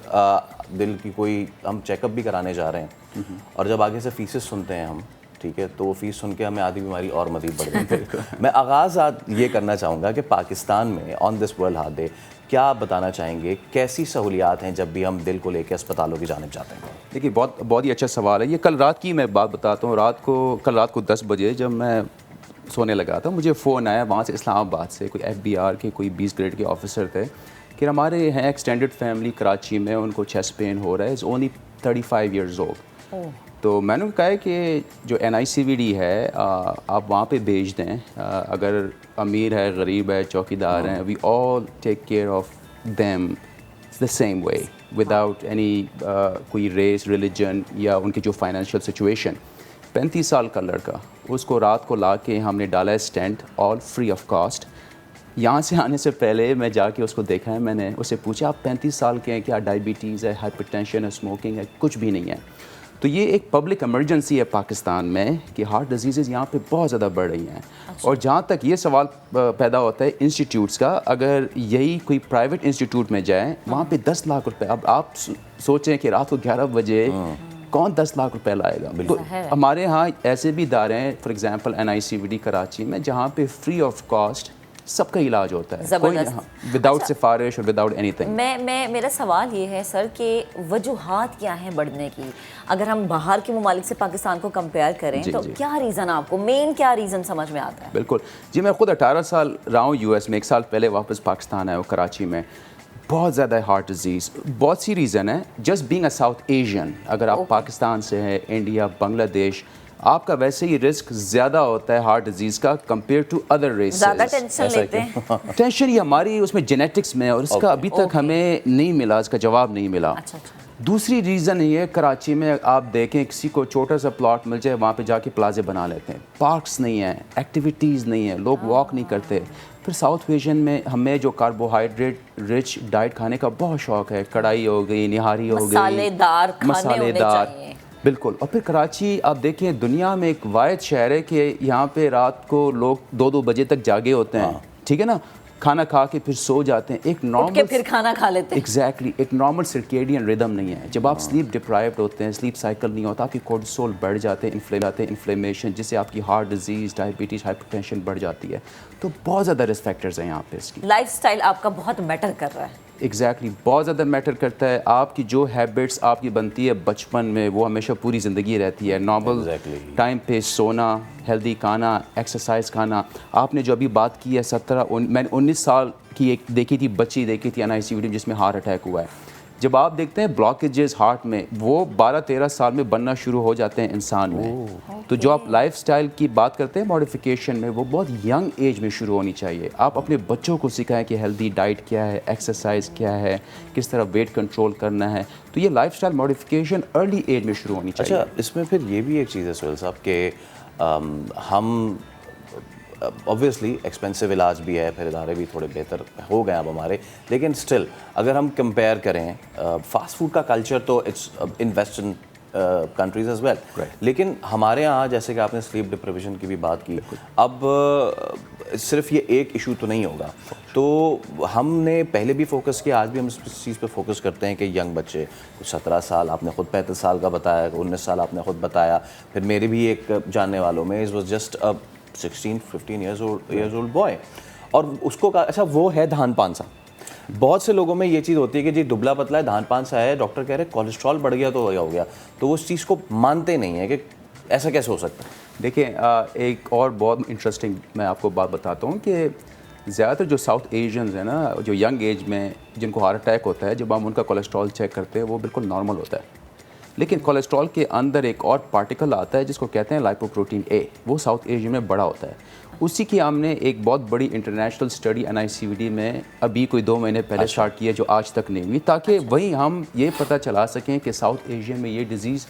दिल की कोई हम चेकअप भी कराने जा रहे हैं और जब आगे से फीसेस सुनते हैं हम, ठीक है, तो वो फीस सुन के हमें आधी बीमारी और मज़ीद बढ़ गई। मैं आगाज़ आज ये करना चाहूँगा कि पाकिस्तान में on this world heart day क्या बताना चाहेंगे, कैसी सहूलियात हैं जब भी हम दिल को लेकर अस्पतालों की जानिब जाते हैं। देखिए, बहुत ही अच्छा सवाल है ये। कल रात की मैं बात बताता हूँ। कल रात को 10 बजे जब मैं सोने लगा था, मुझे फ़ोन आया वहाँ से, इस्लामाबाद से, कोई FBR के कोई 20 ग्रेड के ऑफिसर थे कि हमारे यहाँ एक्सटेंडेड फैमिली कराची में उनको चेस्ट पेन हो रहा है, इज़ ओनली 35 ईयर्स ओल्ड। तो मैंने कहा कि जो NICVD है आप वहाँ पे भेज दें, अगर अमीर है, गरीब है, चौकीदार हैं, we all take care of them the same way without any कोई रेस, रिलीजन या उनकी जो फाइनेंशियल सिचुएशन। 35 साल का लड़का, उसको रात को ला के हमने डाला है stent, all free of cost. यहाँ से आने से पहले मैं जाके उसको देखा है, मैंने उससे पूछा आप 35 साल के हैं, क्या डायबिटीज़ है, हाइपरटेंशन है, स्मोकिंग है? कुछ भी नहीं है। तो ये एक पब्लिक इमरजेंसी है पाकिस्तान में कि हार्ट डिजीज़ यहाँ पे बहुत ज़्यादा बढ़ रही हैं। और जहाँ तक ये सवाल पैदा होता है इंस्टीट्यूट्स का, अगर यही कोई प्राइवेट इंस्टीट्यूट में जाए वहाँ पे 10 लाख रुपए, अब आप सोचें कि रात को 11 बजे कौन 10 लाख रुपए लाएगा। तो हमारे यहाँ ऐसे भी इदारे हैं, फॉर एग्जांपल NICVD कराची में, जहाँ पे फ्री ऑफ कॉस्ट सबका इलाज होता है, कोई विदाउट सिफारिश और विदाउट एनीथिंग। मेरा सवाल ये है सर कि वजूहात क्या हैं बढ़ने की, अगर हम बाहर के ममालिक से पाकिस्तान को कंपेयर करें तो क्या रीज़न आपको, मेन क्या रीज़न समझ में आता है? बिल्कुल जी, मैं खुद 18 साल रहा हूँ US में, 1 साल पहले वापस पाकिस्तान आया हूँ कराची में। बहुत ज़्यादा हार्ट डिजीज़, बहुत सी रीज़न है। Just being a south Asian, अगर आप पाकिस्तान से हैं, इंडिया, बांग्लादेश, आपका वैसे ही रिस्क ज़्यादा होता है हार्ट डिजीज़ का कंपेयर टू अदर रेसेस। ज़्यादा टेंशन लेते हैं। टेंशन ये हमारी उसमें जेनेटिक्स में, और इसका अभी तक हमें नहीं मिला, इसका जवाब नहीं मिला। अच्छा। दूसरी रीज़न ये, कराची में आप देखें किसी को छोटा सा प्लॉट मिल जाए, वहाँ पे जाके प्लाजे बना लेते हैं, पार्क्स नहीं हैं, एक्टिविटीज़ नहीं है, लोग वॉक नहीं करते। फिर साउथ एशियन में हमें जो कार्बोहाइड्रेट रिच डाइट खाने का बहुत शौक़ है, कढ़ाई हो गई, निहारी हो गई, मसालेदार, बिल्कुल। और फिर कराची आप देखें दुनिया में एक वाहिद शहर है कि यहाँ पे रात को लोग 2-2 बजे तक जागे होते हैं, ठीक है ना, खाना खा के फिर सो जाते हैं, एक नॉर्मल फिर खाना खा लेते हैं। एग्जैक्टली, एक नॉर्मल सर्केडियन रिदम नहीं है। जब आप स्लीप डिप्राइव्ड होते हैं, स्लीप साइकिल नहीं होता, आपकी कोर्टिसोल बढ़ जाते हैं, इन्फ्लेमेशन, जिससे आपकी हार्ट डिजीज़, डायबिटीज़, हाइपरटेंशन बढ़ जाती है। तो बहुत ज़्यादा रिस्क फैक्टर्स हैं यहाँ पे इसकी। लाइफस्टाइल आपका बहुत मैटर कर रहा है। एग्जैक्टली, बहुत ज़्यादा मैटर करता है। आपकी जो हैबिट्स आपकी बनती है बचपन में, वो हमेशा पूरी ज़िंदगी रहती है। नॉर्मल टाइम पे सोना, हेल्दी खाना, एक्सरसाइज खाना। आपने जो अभी बात की है मैंने 19 साल की एक देखी थी, बच्ची देखी थी NICVD जिसमें हार्ट अटैक हुआ है। जब आप देखते हैं ब्लॉकेजेस हार्ट में, वो 12-13 साल में बनना शुरू हो जाते हैं इंसान में। तो जो आप लाइफस्टाइल की बात करते हैं मॉडिफिकेशन में, वो बहुत यंग एज में शुरू होनी चाहिए। आप अपने बच्चों को सिखाएं कि हेल्दी डाइट क्या है, एक्सरसाइज क्या है, किस तरह वेट कंट्रोल करना है। तो ये लाइफस्टाइल मॉडिफिकेशन अर्ली एज में शुरू होनी चाहिए। अच्छा, इसमें फिर ये भी एक चीज़ है सुहेल साहब कि हम ऑब्वियसली एक्सपेंसिव इलाज भी है, फिर इदारे भी थोड़े बेहतर हो गए अब हमारे, लेकिन स्टिल अगर हम कंपेयर करें फास्ट फूड का कल्चर तो it's in western countries as well, लेकिन हमारे यहाँ जैसे कि आपने स्लीप डिप्रिवेशन की भी बात की, अब सिर्फ ये एक इशू तो नहीं होगा। तो हमने पहले भी फोकस किया, आज भी हम इस चीज़ पे फोकस करते हैं कि यंग बच्चे, 17 साल, आपने खुद 35 साल का बताया, 19 साल आपने खुद बताया, फिर मेरे भी एक जानने वालों में it was just 16-15 years old boy, और उसको कहा अच्छा वो है धान पान सा। बहुत से लोगों में ये चीज़ होती है कि जी दुबला पतला है, धान पान सा है, डॉक्टर कह रहे हैं कोलेस्ट्रॉल बढ़ गया तो हो गया, तो वो उस चीज़ को मानते नहीं है कि ऐसा कैसे हो सकता है। देखिए, एक और बहुत इंटरेस्टिंग मैं आपको बात बताता हूँ कि ज़्यादातर जो साउथ एशियंस हैं ना, जो यंग एज में जिनको हार्ट अटैक होता है, जब हम उनका कोलेस्ट्रॉल चेक करते हैं वो बिल्कुल नॉर्मल होता है, लेकिन कोलेस्ट्रॉल के अंदर एक और पार्टिकल आता है जिसको कहते हैं लाइपोप्रोटीन A, वो साउथ एशिया में बड़ा होता है। उसी की हमने एक बहुत बड़ी इंटरनेशनल स्टडी NICVD में अभी कोई 2 महीने पहले स्टार्ट की है, जो आज तक नहीं हुई, ताकि वहीं हम ये पता चला सकें कि साउथ एशिया में ये डिज़ीज़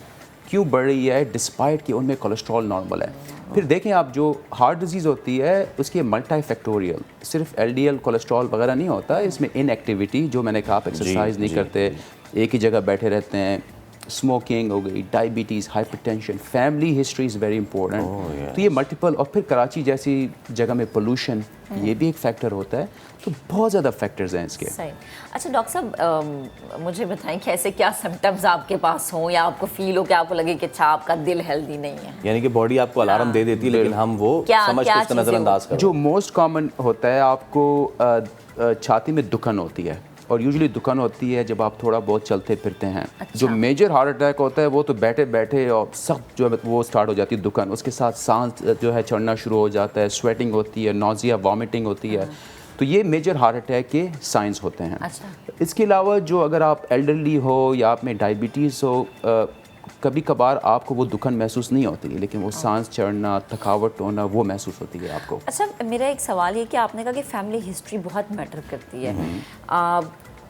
क्यों बढ़ रही है डिस्पाइट कि उनमें कोलेस्ट्रॉल नॉर्मल है। फिर देखें आप, जो हार्ट डिजीज़ होती है उसकी मल्टी फैक्टोरियल, सिर्फ एलडीएल कोलेस्ट्रॉल वगैरह नहीं होता, इसमें इनएक्टिविटी, जो मैंने कहा आप एक्सरसाइज नहीं करते, एक ही जगह बैठे रहते हैं, स्मोकिंग हो गई, diabetes, hypertension, family history is very important. तो ये मल्टीपल, और फिर कराची जैसी जगह में पोल्यूशन, ये भी एक फैक्टर होता है। तो बहुत ज़्यादा फैक्टर्स हैं इसके। सही। अच्छा डॉक्टर साहब, मुझे बताएं कि ऐसे क्या सिम्टम्स आपके पास हों या आपको फील हो कि आपको लगे कि अच्छा आपका दिल हेल्दी नहीं है, यानी कि बॉडी आपको अलार्म दे देती है लेकिन हम वो समझ के उसको नज़रअंदाज करते हैं। जो मोस्ट कॉमन होता है, आपको छाती में दुखन होती है, और यूजुअली दुखन होती है जब आप थोड़ा बहुत चलते फिरते हैं। अच्छा। जो मेजर हार्ट अटैक होता है वो तो बैठे बैठे और सख्त जो है वो स्टार्ट हो जाती है दुखन, उसके साथ सांस जो है चढ़ना शुरू हो जाता है, स्वेटिंग होती है, नॉजिया, वॉमिटिंग होती है। तो ये मेजर हार्ट अटैक के साइंस होते हैं। अच्छा। इसके अलावा जो अगर आप एल्डरली हो या आप में डायबिटीज़ हो, कभी कभार आपको वो दुखन महसूस नहीं होती, लेकिन वो सांस चढ़ना, थकावट होना, वो महसूस होती है आपको। अच्छा, मेरा एक सवाल ये कि आपने कहा कि फैमिली हिस्ट्री बहुत मैटर करती है।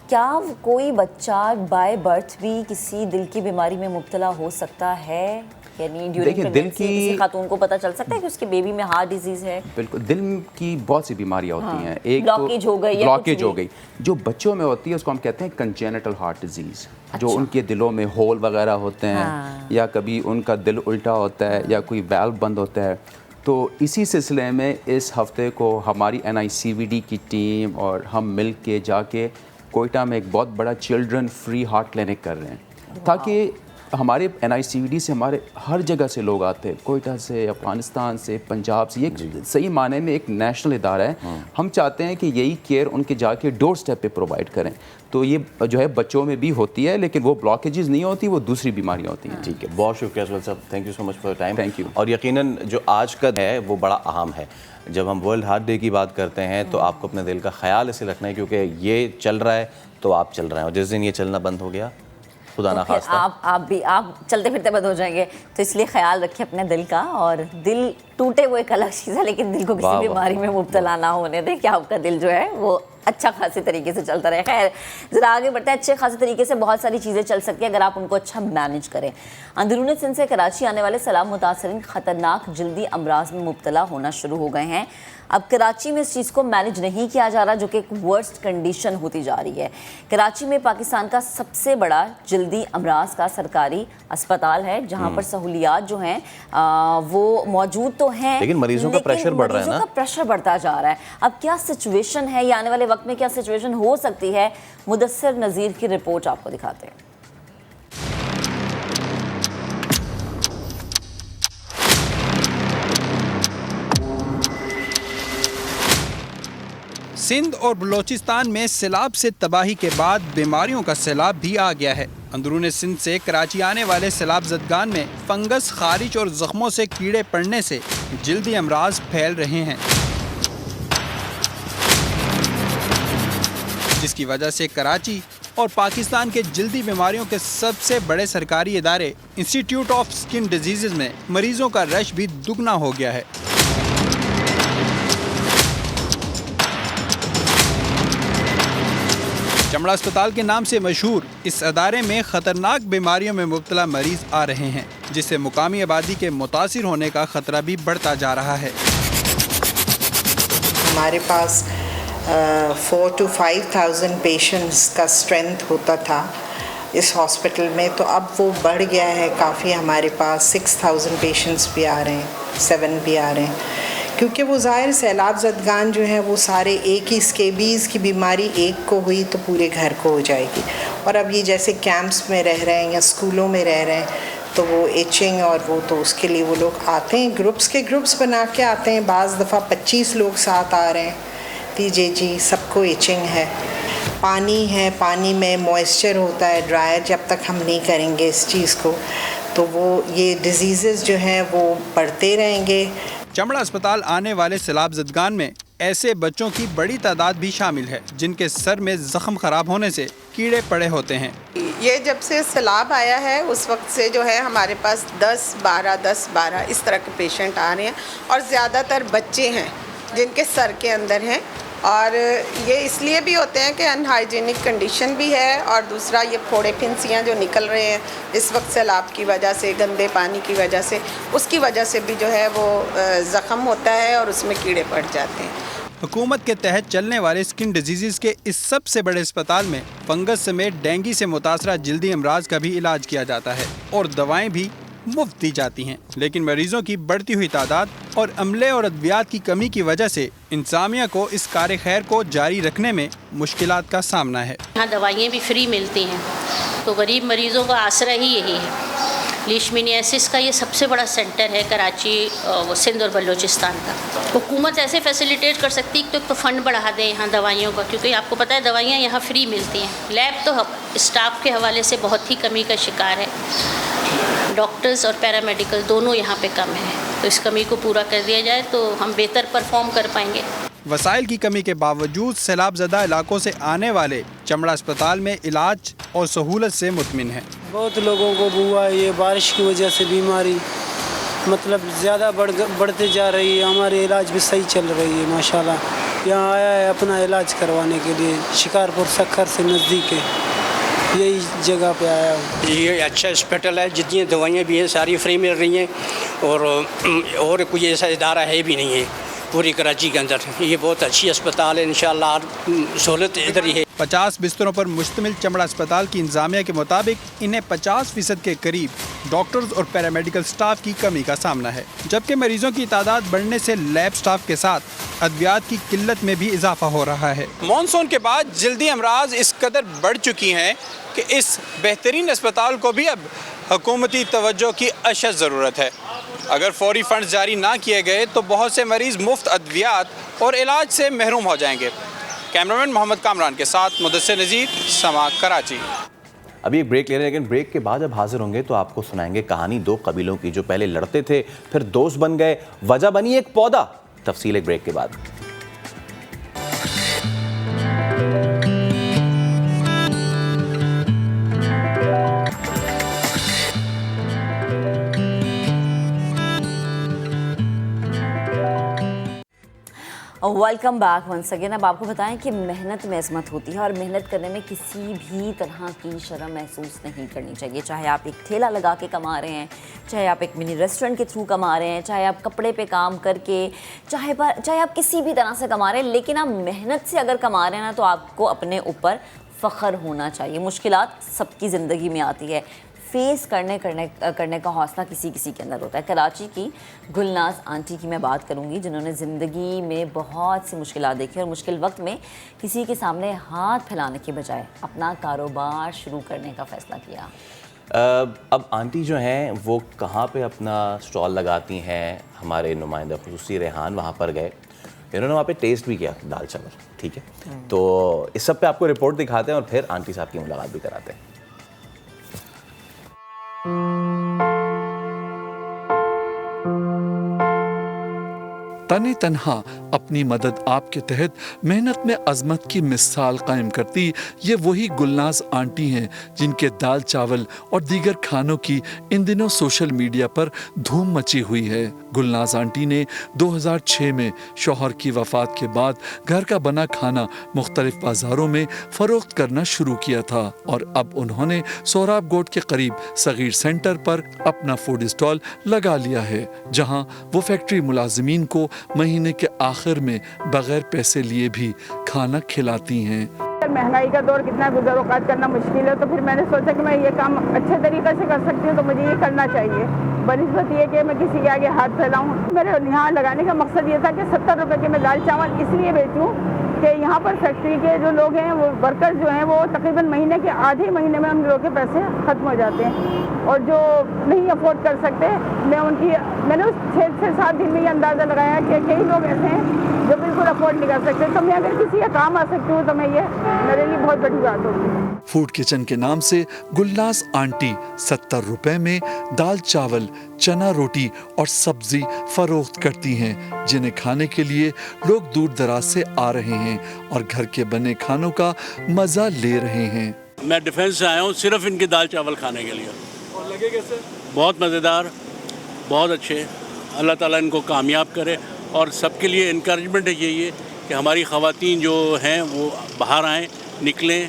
क्या कोई बच्चा बाय बर्थ भी किसी दिल की बीमारी में मुब्तला हो सकता है? यानी ड्यूरिंग प्रेगनेंसी किसी खातून को पता चल सकता है कि उसके बेबी में हार्ट डिजीज़ है? बिल्कुल, दिल की बहुत सी बीमारियां होती हैं। एक ब्लॉकेज हो गई, ब्लॉकेज हो गई, जो बच्चों में होती है उसको हम कहते हैं कंजेनिटल हार्ट डिजीज़। अच्छा। जो उनके दिलों में होल वगैरह होते हैं, या कभी उनका दिल उल्टा होता है, या कोई वाल्व बंद होता है। तो इसी सिलसिले में इस हफ्ते को हमारी NICVD की टीम और हम मिल के जाके कोयटा में एक बहुत बड़ा चिल्ड्रन फ्री हार्ट क्लिनिक कर रहे हैं, ताकि हमारे NICVD से हमारे हर जगह से लोग आते हैं, कोयटा से, अफगानिस्तान से, पंजाब से। ये सही माने में एक नेशनल इदारा है। हम चाहते हैं कि यही केयर उनके जाके डोर स्टेप पे प्रोवाइड करें। तो ये जो है बच्चों में भी होती है, लेकिन वो ब्लॉकेजेस नहीं होती, वो दूसरी बीमारियाँ होती हैं। ठीक है, बहुत शुक्रिया असवल साहब, thank you so much for time. Thank you. और यकीनन जो आज का है वो बड़ा अहम है। जब हम वर्ल्ड हार्ट डे की बात करते हैं तो आपको अपने दिल का ख्याल ऐसे रखना है, क्योंकि ये चल रहा है तो आप चल रहे हैं, और जिस दिन ये चलना बंद हो गया, खुदा ना खास्ता, आप चलते फिरते बंद हो जाएंगे। तो इसलिए ख्याल रखिए अपने दिल का, और दिल टूटे वो एक अलग चीज़ है, लेकिन दिल को किसी बीमारी में मुब्तला ना होने दें, कि आपका दिल जो है वो अच्छा खासे तरीके से चलता रहे। खैर, ज़रा आगे बढ़ते हैं। अच्छे खासे तरीके से बहुत सारी चीज़ें चल सकती हैं अगर आप उनको अच्छा मैनेज करें। अंदरूनी सिंध से कराची आने वाले सैलाब मुतासरीन ख़तरनाक जल्दी अमराज में मुब्तला होना शुरू हो गए हैं। अब कराची में इस चीज़ को मैनेज नहीं किया जा रहा, जो कि एक वर्स्ट कंडीशन होती जा रही है। कराची में पाकिस्तान का सबसे बड़ा जल्दी अमराज का सरकारी अस्पताल है, जहाँ पर सहूलियात जो हैं वो मौजूद तो हैं, लेकिन मरीजों का प्रेशर बढ़ रहा है ना, मरीजों का प्रेशर बढ़ता जा रहा है। अब क्या सिचुएशन है, या आने वाले वक्त में क्या सिचुएशन हो सकती है, मुदस्सिर नज़ीर की रिपोर्ट आपको दिखाते हैं। सिंध और बलोचिस्तान में सैलाब से तबाही के बाद बीमारियों का सैलाब भी आ गया है। अंदरूनी सिंध से कराची आने वाले सैलाब ज़दगान में फंगस, खारिश और जख्मों से कीड़े पड़ने से जल्दी अमराज फैल रहे हैं, जिसकी वजह से कराची और पाकिस्तान के जल्दी बीमारियों के सबसे बड़े सरकारी इदारे इंस्टीट्यूट ऑफ स्किन डिजीज़ में मरीजों का रश भी दुगना हो गया है। चमड़ा अस्पताल के नाम से मशहूर इस अदारे में ख़तरनाक बीमारियों में मुब्तला मरीज आ रहे हैं, जिससे मुकामी आबादी के मुतासिर होने का ख़तरा भी बढ़ता जा रहा है। हमारे पास 4,000 to 5,000 पेशेंट्स का स्ट्रेंथ होता था इस हॉस्पिटल में, तो अब वो बढ़ गया है काफ़ी। हमारे पास 6,000 पेशेंट्स भी आ रहे हैं, 7 भी आ रहे हैं, क्योंकि वो ज़ाहिर सैलाब ज़दगान जो है वो सारे एक ही स्केबीज़ की बीमारी एक को हुई तो पूरे घर को हो जाएगी। और अब ये जैसे कैंप्स में रह रहे हैं या स्कूलों में रह रहे हैं, तो वो एचिंग और वो, तो उसके लिए वो लोग आते हैं, ग्रुप्स के ग्रुप्स बना के आते हैं। बाज़ दफ़ा 25 लोग साथ आ रहे हैं, जी सबको एचिंग है। पानी है, पानी में मॉइस्चर होता है, ड्रायर जब तक हम नहीं करेंगे इस चीज़ को, तो वो ये डिजीज़ जो हैं वो बढ़ते रहेंगे। चमड़ा अस्पताल आने वाले सैलाब ज़दगान में ऐसे बच्चों की बड़ी तादाद भी शामिल है, जिनके सर में ज़ख्म ख़राब होने से कीड़े पड़े होते हैं। ये जब से सैलाब आया है उस वक्त से जो है हमारे पास 10-12 इस तरह के पेशेंट आ रहे हैं, और ज़्यादातर बच्चे हैं जिनके सर के अंदर हैं और ये इसलिए भी होते हैं कि अनहाइजीनिक कंडीशन भी है, और दूसरा ये फोड़े फिंसियाँ जो निकल रहे हैं इस वक्त सैलाब की वजह से, गंदे पानी की वजह से, उसकी वजह से भी जो है वो ज़ख़म होता है और उसमें कीड़े पड़ जाते हैं। हुकूमत के तहत चलने वाले स्किन डिजीज़ के इस सबसे बड़े अस्पताल में फंगस समेत डेंगू से मुतासरा जल्दी अमराज का भी इलाज किया जाता है और दवाएं भी मुफ्त दी जाती हैं। लेकिन मरीजों की बढ़ती हुई तादाद और अमले और अद्वियात की कमी की वजह से इंतजामिया को इस कार्य खैर को जारी रखने में मुश्किलात का सामना है। यहाँ दवाइयाँ भी फ्री मिलती हैं, तो गरीब मरीजों का आसरा ही यही है। लीशमीनियासिस का ये सबसे बड़ा सेंटर है कराची, वो सिंध और बलूचिस्तान का। हुकूमत ऐसे फैसिलिटेट कर सकती है तो फ़ंड बढ़ा दे यहाँ दवाइयों का, क्योंकि आपको पता है दवाइयाँ यहाँ फ्री मिलती हैं। लैब तो स्टाफ के हवाले से बहुत ही कमी का शिकार है, डॉक्टर्स और पैरामेडिकल दोनों यहाँ पे कम है, तो इस कमी को पूरा कर दिया जाए तो हम बेहतर परफॉर्म कर पाएंगे। वसाइल की कमी के बावजूद सैलाब ज़दा इलाकों से आने वाले चमड़ा अस्पताल में इलाज और सहूलत से मुतमिन है। बहुत लोगों को हुआ है ये बारिश की वजह से बीमारी, मतलब ज़्यादा बढ़ते जा रही है। हमारे इलाज भी सही चल रही है माशाल्लाह। यहाँ आया है अपना इलाज करवाने के लिए, शिकारपुर सखर से नज़दीक है, यही जगह पे आया हूँ। ये अच्छा हॉस्पिटल है, जितनी दवाइयाँ भी हैं सारी फ्री मिल रही हैं, और कोई ऐसा इदारा है भी नहीं है पूरी कराची के अंदर। ये बहुत अच्छी अस्पताल है, इंशाल्लाह सहूलत इधर ही है। 50 बिस्तरों पर मुश्तमिल चमड़ा अस्पताल की इंतजामिया के मुताबिक इन्हें 50% के करीब डॉक्टर्स और पैरामेडिकल स्टाफ की कमी का सामना है, जबकि मरीजों की तादाद बढ़ने से लैब स्टाफ के साथ अद्वियात की किल्लत में भी इजाफा हो रहा है। मॉनसून के बाद जल्दी अमराज इस कदर बढ़ चुकी हैं कि इस बेहतरीन अस्पताल को भी अब हुकूमती तवज्जो की अशद ज़रूरत है। अगर फौरी फंड जारी ना किए गए तो बहुत से मरीज मुफ्त अद्वियात और इलाज से महरूम हो जाएंगे। कैमरामैन मोहम्मद कामरान के साथ मुदस्सिर नज़ीर, समा, कराची। अभी एक ब्रेक ले रहे हैं, लेकिन ब्रेक के बाद जब हाजिर होंगे तो आपको सुनाएंगे कहानी दो कबीलों की जो पहले लड़ते थे फिर दोस्त बन गए, वजह बनी एक पौधा। तफसील एक ब्रेक के बाद। Welcome back once again. अब आपको बताएं कि मेहनत में अज़मत होती है और मेहनत करने में किसी भी तरह की शर्म महसूस नहीं करनी चाहिए। चाहे आप एक ठेला लगा के कमा रहे हैं, चाहे आप एक मिनी रेस्टोरेंट के थ्रू कमा रहे हैं, चाहे आप कपड़े पे काम करके, चाहे आप किसी भी तरह से कमा रहे हैं, लेकिन आप मेहनत से अगर कमा रहे हैं ना तो आपको अपने ऊपर फ़ख्र होना चाहिए। मुश्किलात सबकी ज़िंदगी में आती है, फेस करने का हौसला किसी किसी के अंदर होता है। कराची की गुलनाज आंटी की मैं बात करूंगी, जिन्होंने ज़िंदगी में बहुत सी मुश्किलात देखी और मुश्किल वक्त में किसी के सामने हाथ फैलाने के बजाय अपना कारोबार शुरू करने का फ़ैसला किया। अब आंटी जो हैं वो कहाँ पे अपना स्टॉल लगाती हैं, हमारे नुमाइंदा खुसूसी रेहान वहाँ पर गए, इन्होंने वहाँ पे टेस्ट भी किया दाल चावल, ठीक है। तो इस सब पे आपको रिपोर्ट दिखाते हैं और फिर आंटी साहब की मुलाकात भी कराते हैं। तने तन्हा अपनी मदद आपके तहत मेहनत में अजमत की मिसाल कायम करती ये वही गुलनाज आंटी हैं जिनके दाल चावल और दीगर खानों की इन दिनों सोशल मीडिया पर धूम मची हुई है। गुलनाज आंटी ने 2006 में शौहर की वफात के बाद घर का बना खाना मुख्तलिफ बाजारों में फरोख्त करना शुरू किया था और अब उन्होंने सोहराब गोट के करीब सगीर सेंटर पर अपना फूड स्टॉल लगा लिया है, जहां वो फैक्ट्री मुलाजिमीन को महीने के आखिर में बगैर पैसे लिए भी खाना खिलाती हैं। महंगाई का दौर कितना गुज़र करना मुश्किल है, तो फिर मैंने सोचा कि मैं ये काम अच्छे तरीके से कर सकती हूँ, तो मुझे ये करना चाहिए बनिस्बत ये कि मैं किसी के आगे हाथ फैलाऊँ। मेरे यहाँ लगाने का मकसद ये था कि 70 रुपए के मैं दाल चावल इसलिए बेचूँ कि यहाँ पर फैक्ट्री के जो लोग हैं, वो वर्कर्स जो हैं, वो तकरीबन महीने के आधे महीने में उन लोगों के पैसे ख़त्म हो जाते हैं और जो नहीं अफोर्ड कर सकते, मैंने उस 6 से 7 दिन में ये अंदाज़ा लगाया कि कई लोग ऐसे हैं जो बिल्कुल अफोर्ड नहीं कर सकते, तो मैं अगर किसी का काम आ सकती हूँ तो मैं ये मेरे लिए बहुत बड़ी बात होगी। फूड किचन के नाम से गुलनाज आंटी 70 रुपए में दाल चावल, चना रोटी और सब्जी फरोख्त करती हैं, जिन्हें खाने के लिए लोग दूर दराज से आ रहे हैं और घर के बने खानों का मजा ले रहे हैं। मैं डिफेंस से आया हूँ सिर्फ इनके दाल चावल खाने के लिए। और लगे कैसे? बहुत मज़ेदार, बहुत अच्छे। अल्लाह ताला इनको कामयाब करे और सबके लिए इनकरेजमेंट है ये कि हमारी ख़वातीन जो हैं वो बाहर आएँ, निकलें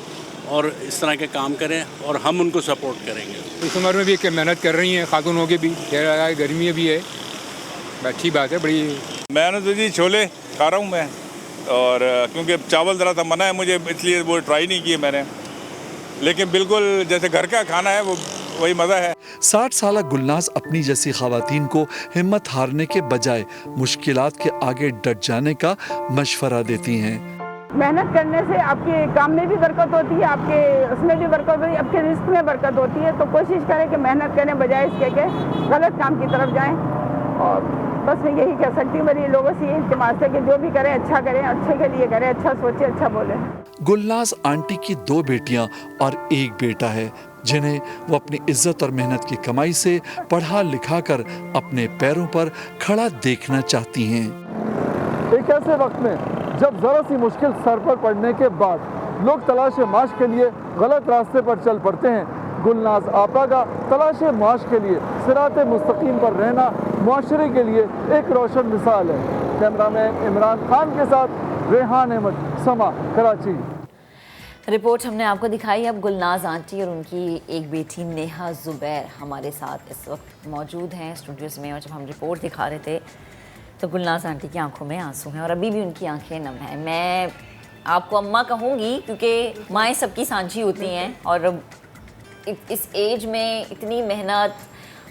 और इस तरह के काम करें और हम उनको सपोर्ट करेंगे। इस उम्र में भी मेहनत कर रही हैं खातून होके भी, गर्मी भी है, अच्छी बात है, बड़ी मैंने तो जी छोले खा रहा हूँ मैं, और क्योंकि चावल ज़रा सा मना है मुझे, इसलिए वो ट्राई नहीं किए मैंने, लेकिन बिल्कुल जैसे घर का खाना है वो वही मज़ा है। 60 साल गुलनाज अपनी जैसी खवातीन को हिम्मत हारने के बजाय मुश्किलात के आगे डट जाने का मशवरा देती हैं। मेहनत करने से आपके काम में भी बरकत होती है, आपके उसमें भी बरकत होती है, आपके रिस्क में बरकत होती है। तो कोशिश करें कि मेहनत करने बजाय इसके के गलत काम की तरफ जाएं। और बस मैं यही कह सकती हूँ, मेरी लोगों से इल्तिमास है कि जो भी करें अच्छा करें, अच्छे के लिए करें, अच्छा सोचें, अच्छा बोलें। गुलनाज आंटी की 2 बेटियां और 1 बेटा है, जिन्हें वो अपनी इज्जत और मेहनत की कमाई से पढ़ा लिखा कर अपने पैरों पर खड़ा देखना चाहती हैं। एक ऐसे वक्त में जब जरा सी मुश्किल सर पर पड़ने के बाद लोग तलाश माश के लिए गलत रास्ते पर चल पड़ते हैं, गुलनाज आपा का तलाश माश के लिए सिराते मुस्तकीम पर रहना मुआशरे के लिए एक रोशन मिसाल है। कैमरामैन इमरान खान के साथ रेहान अहमद, समा, कराची। रिपोर्ट हमने आपको दिखाई। अब गुलनाज आंटी और उनकी एक बेटी नेहा जुबैर हमारे साथ इस वक्त मौजूद हैं स्टूडियोज़ में, और जब हम रिपोर्ट दिखा रहे थे तो गुलनाज आंटी की आंखों में आंसू हैं और अभी भी उनकी आंखें नम हैं। मैं आपको अम्मा कहूँगी क्योंकि माएँ सबकी सांझी होती हैं, और इस एज में इतनी मेहनत,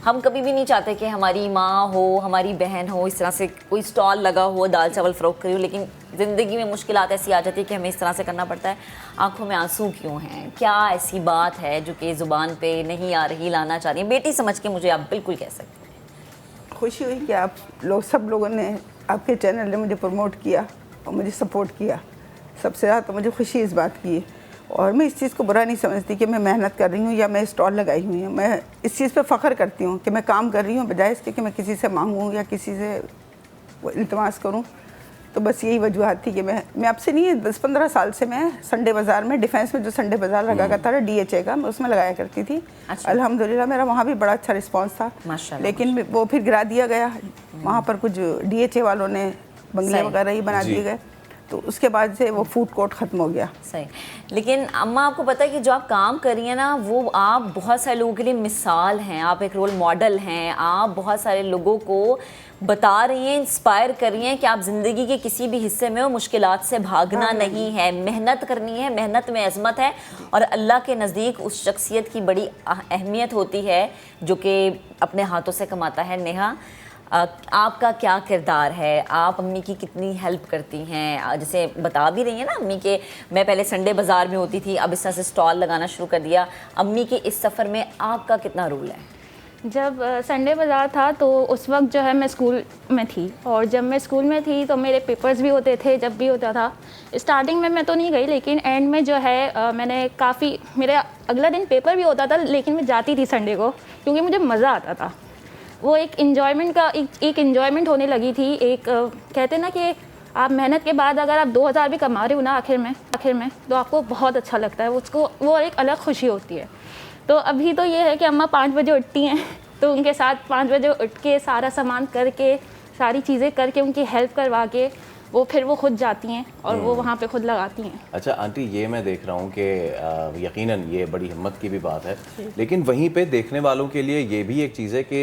हम कभी भी नहीं चाहते कि हमारी माँ हो, हमारी बहन हो, इस तरह से कोई स्टॉल लगा हो, दाल चावल फ़रोख्त करी हो, लेकिन ज़िंदगी में मुश्किलात ऐसी आ जाती है कि हमें इस तरह से करना पड़ता है। आंखों में आंसू क्यों हैं? क्या ऐसी बात है जो कि ज़ुबान पे नहीं आ रही, लाना चाह रही है? बेटी समझ के मुझे आप बिल्कुल कह सकते हैं। खुशी हुई कि आप लोग, सब लोगों ने, आपके चैनल ने मुझे प्रमोट किया और मुझे सपोर्ट किया। सबसे ज़्यादा तो मुझे खुशी इस बात की है, और मैं इस चीज़ को बुरा नहीं समझती कि मैं मेहनत कर रही हूँ या मैं स्टॉल लगाई हुई हूँ। मैं इस चीज़ पे फ़ख्र करती हूँ कि मैं काम कर रही हूँ, बजाय इसके कि मैं किसी से मांगूँ या किसी से इल्तिमास करूँ। तो बस यही वजूहत थी कि मैं आपसे नहीं, 10-15 साल से मैं संडे बाज़ार में, डिफेंस में जो संडे बाज़ार लगा करता था DHA का, मैं उसमें लगाया करती थी। अच्छा। अल्हम्दुलिल्लाह मेरा वहाँ भी बड़ा अच्छा रिस्पॉन्स था, लेकिन वो फिर गिरा दिया गया। वहाँ पर कुछ DHA वालों ने बंगले वगैरह ही बना दिए गए, तो उसके बाद से वो फूड कोर्ट ख़त्म हो गया। सही, लेकिन अम्मा आपको पता है कि जो आप काम कर रही हैं ना, वो आप बहुत सारे लोगों के लिए मिसाल हैं, आप एक रोल मॉडल हैं, आप बहुत सारे लोगों को बता रही हैं, इंस्पायर कर रही हैं कि आप ज़िंदगी के किसी भी हिस्से में हो, मुश्किलात से भागना नहीं है, मेहनत करनी है, मेहनत में अज़मत है, और अल्लाह के नज़दीक उस शख्सियत की बड़ी अहमियत होती है जो कि अपने हाथों से कमाता है। नेहा, आपका क्या किरदार है? आप अम्मी की कितनी हेल्प करती हैं? जैसे बता भी रही हैं ना अम्मी के, मैं पहले संडे बाज़ार में होती थी, अब इस तरह से स्टॉल लगाना शुरू कर दिया। अम्मी के इस सफ़र में आपका कितना रोल है? जब संडे बाज़ार था तो उस वक्त जो है मैं स्कूल में थी, और जब मैं स्कूल में थी तो मेरे पेपर्स भी होते थे, जब भी होता था। स्टार्टिंग में मैं तो नहीं गई, लेकिन एंड में जो है मैंने काफ़ी, मेरा अगला दिन पेपर भी होता था, लेकिन मैं जाती थी संडे को, क्योंकि मुझे मज़ा आता था। वो एक इन्जॉयमेंट का एक इन्जॉयमेंट होने लगी थी। एक कहते हैं ना कि आप मेहनत के बाद अगर आप 2000 भी कमा रहे हो ना आखिर में तो आपको बहुत अच्छा लगता है, उसको वो एक अलग खुशी होती है। तो अभी तो ये है कि अम्मा 5 बजे उठती हैं, तो उनके साथ 5 बजे उठ के सारा सामान करके, सारी चीज़ें करके, उनकी हेल्प करवा के वो खुद जाती हैं और वो वहाँ पे खुद लगाती हैं। अच्छा आंटी, ये मैं देख रहा हूँ कि यकीनन ये बड़ी हिम्मत की भी बात है, लेकिन वहीं पे देखने वालों के लिए ये भी एक चीज़ है कि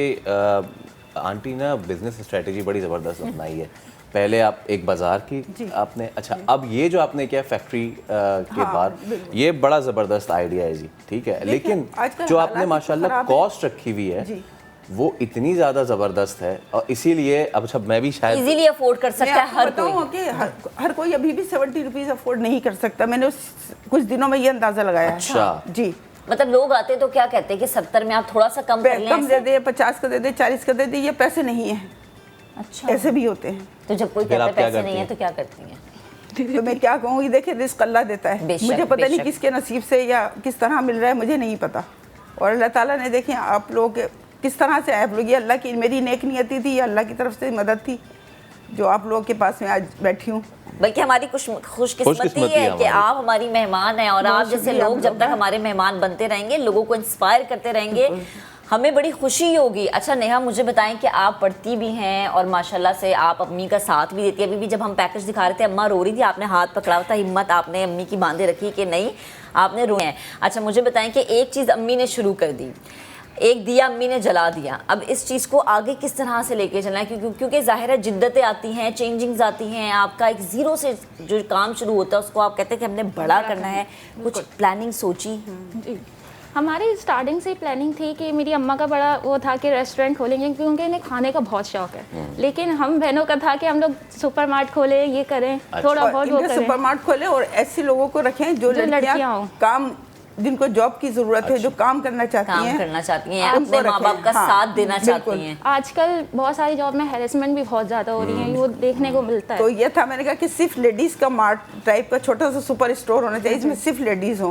आंटी ना बिज़नेस स्ट्रेटजी बड़ी ज़बरदस्त अपनाई है। पहले आप एक बाज़ार की आपने, अच्छा अब ये जो आपने किया फैक्ट्री के बाद, ये बड़ा ज़बरदस्त आइडिया है जी, ठीक है, लेकिन जो आपने माशाल्लाह कॉस्ट रखी हुई है वो इतनी ज़्यादा ज़बरदस्त है, और इसीलिए अब सब मैं भी शायद इजीली अफोर्ड कर सकता है हर कोई। हर कोई अभी भी 70 रुपीज़ अफोर्ड नहीं कर सकता। मैंने कुछ दिनों में ये अंदाज़ा लगाया है। अच्छा जी, मतलब लोग आते हैं तो क्या कहते हैं कि 70 में आप थोड़ा सा कम कर लें, कम दे दे, 50 का दे दे, 40 का दे दे, ये पैसे नहीं है। अच्छा, ऐसे भी होते हैं। तो जब कोई कहता है पैसे नहीं है तो क्या करती हैं? तो मैं क्या कहूँगी, देखिए रिस्क अल्लाह देता है, मुझे पता नहीं किसके नसीब से या किस तरह मिल रहा है, मुझे नहीं पता। और अल्लाह ताला ने, देखिए आप लोग किस तरह से, आप लोग, ये अल्लाह की मेरी नेक नियति थी, या अल्लाह की तरफ से मदद थी जो आप लोगों के पास में आज बैठी हूँ। बल्कि हमारी खुशकिस्मती है कि आप हमारी मेहमान हैं, और आप जैसे लोग जब तक हमारे मेहमान बनते रहेंगे, लोगों को इंस्पायर करते रहेंगे, हमें बड़ी खुशी होगी। अच्छा नेहा, मुझे बताएं कि आप पढ़ती भी हैं और माशाल्लाह से आप अम्मी का साथ भी देती है। अभी भी जब हम पैकेज दिखा रहे थे अम्मा रो रही थी, आपने हाथ पकड़ा हुआ था, हिम्मत आपने अम्मी की बांधे रखी कि नहीं आपने रोए हैं। अच्छा मुझे बताएं कि एक चीज़ अम्मी ने शुरू कर दी, एक दिया अम्मी ने जला दिया, अब इस चीज़ को आगे किस तरह से लेके चलना है? क्योंकि ज़ाहिर है जिद्दतें आती हैं, चेंजिंग्स आती हैं, आपका एक ज़ीरो से जो काम शुरू होता है उसको आप कहते हैं कि हमने बड़ा करना है, कुछ प्लानिंग सोची? जी, हमारी स्टार्टिंग से प्लानिंग थी कि मेरी अम्मा का बड़ा वो था कि रेस्टोरेंट खोलेंगे, क्योंकि इन्हें खाने का बहुत शौक है। लेकिन हम बहनों का था कि हम लोग सुपर मार्ट खोलें, ये करें, थोड़ा बहुत वो करें, सुपर मार्ट खोलें और ऐसे लोगों को रखें जो लड़कियां काम, जिनको जॉब की जरूरत है, जो काम करना चाहती हैं, अपने माँ बाप का साथ देना चाहती हैं। आजकल बहुत सारी जॉब में हैरेसमेंट भी बहुत ज़्यादा हो रही है, वो देखने को मिलता है। तो ये था, मैंने कहा कि सिर्फ लेडीज का मार्ट टाइप का छोटा सा सुपर स्टोर होना चाहिए जिसमें सिर्फ लेडीज हो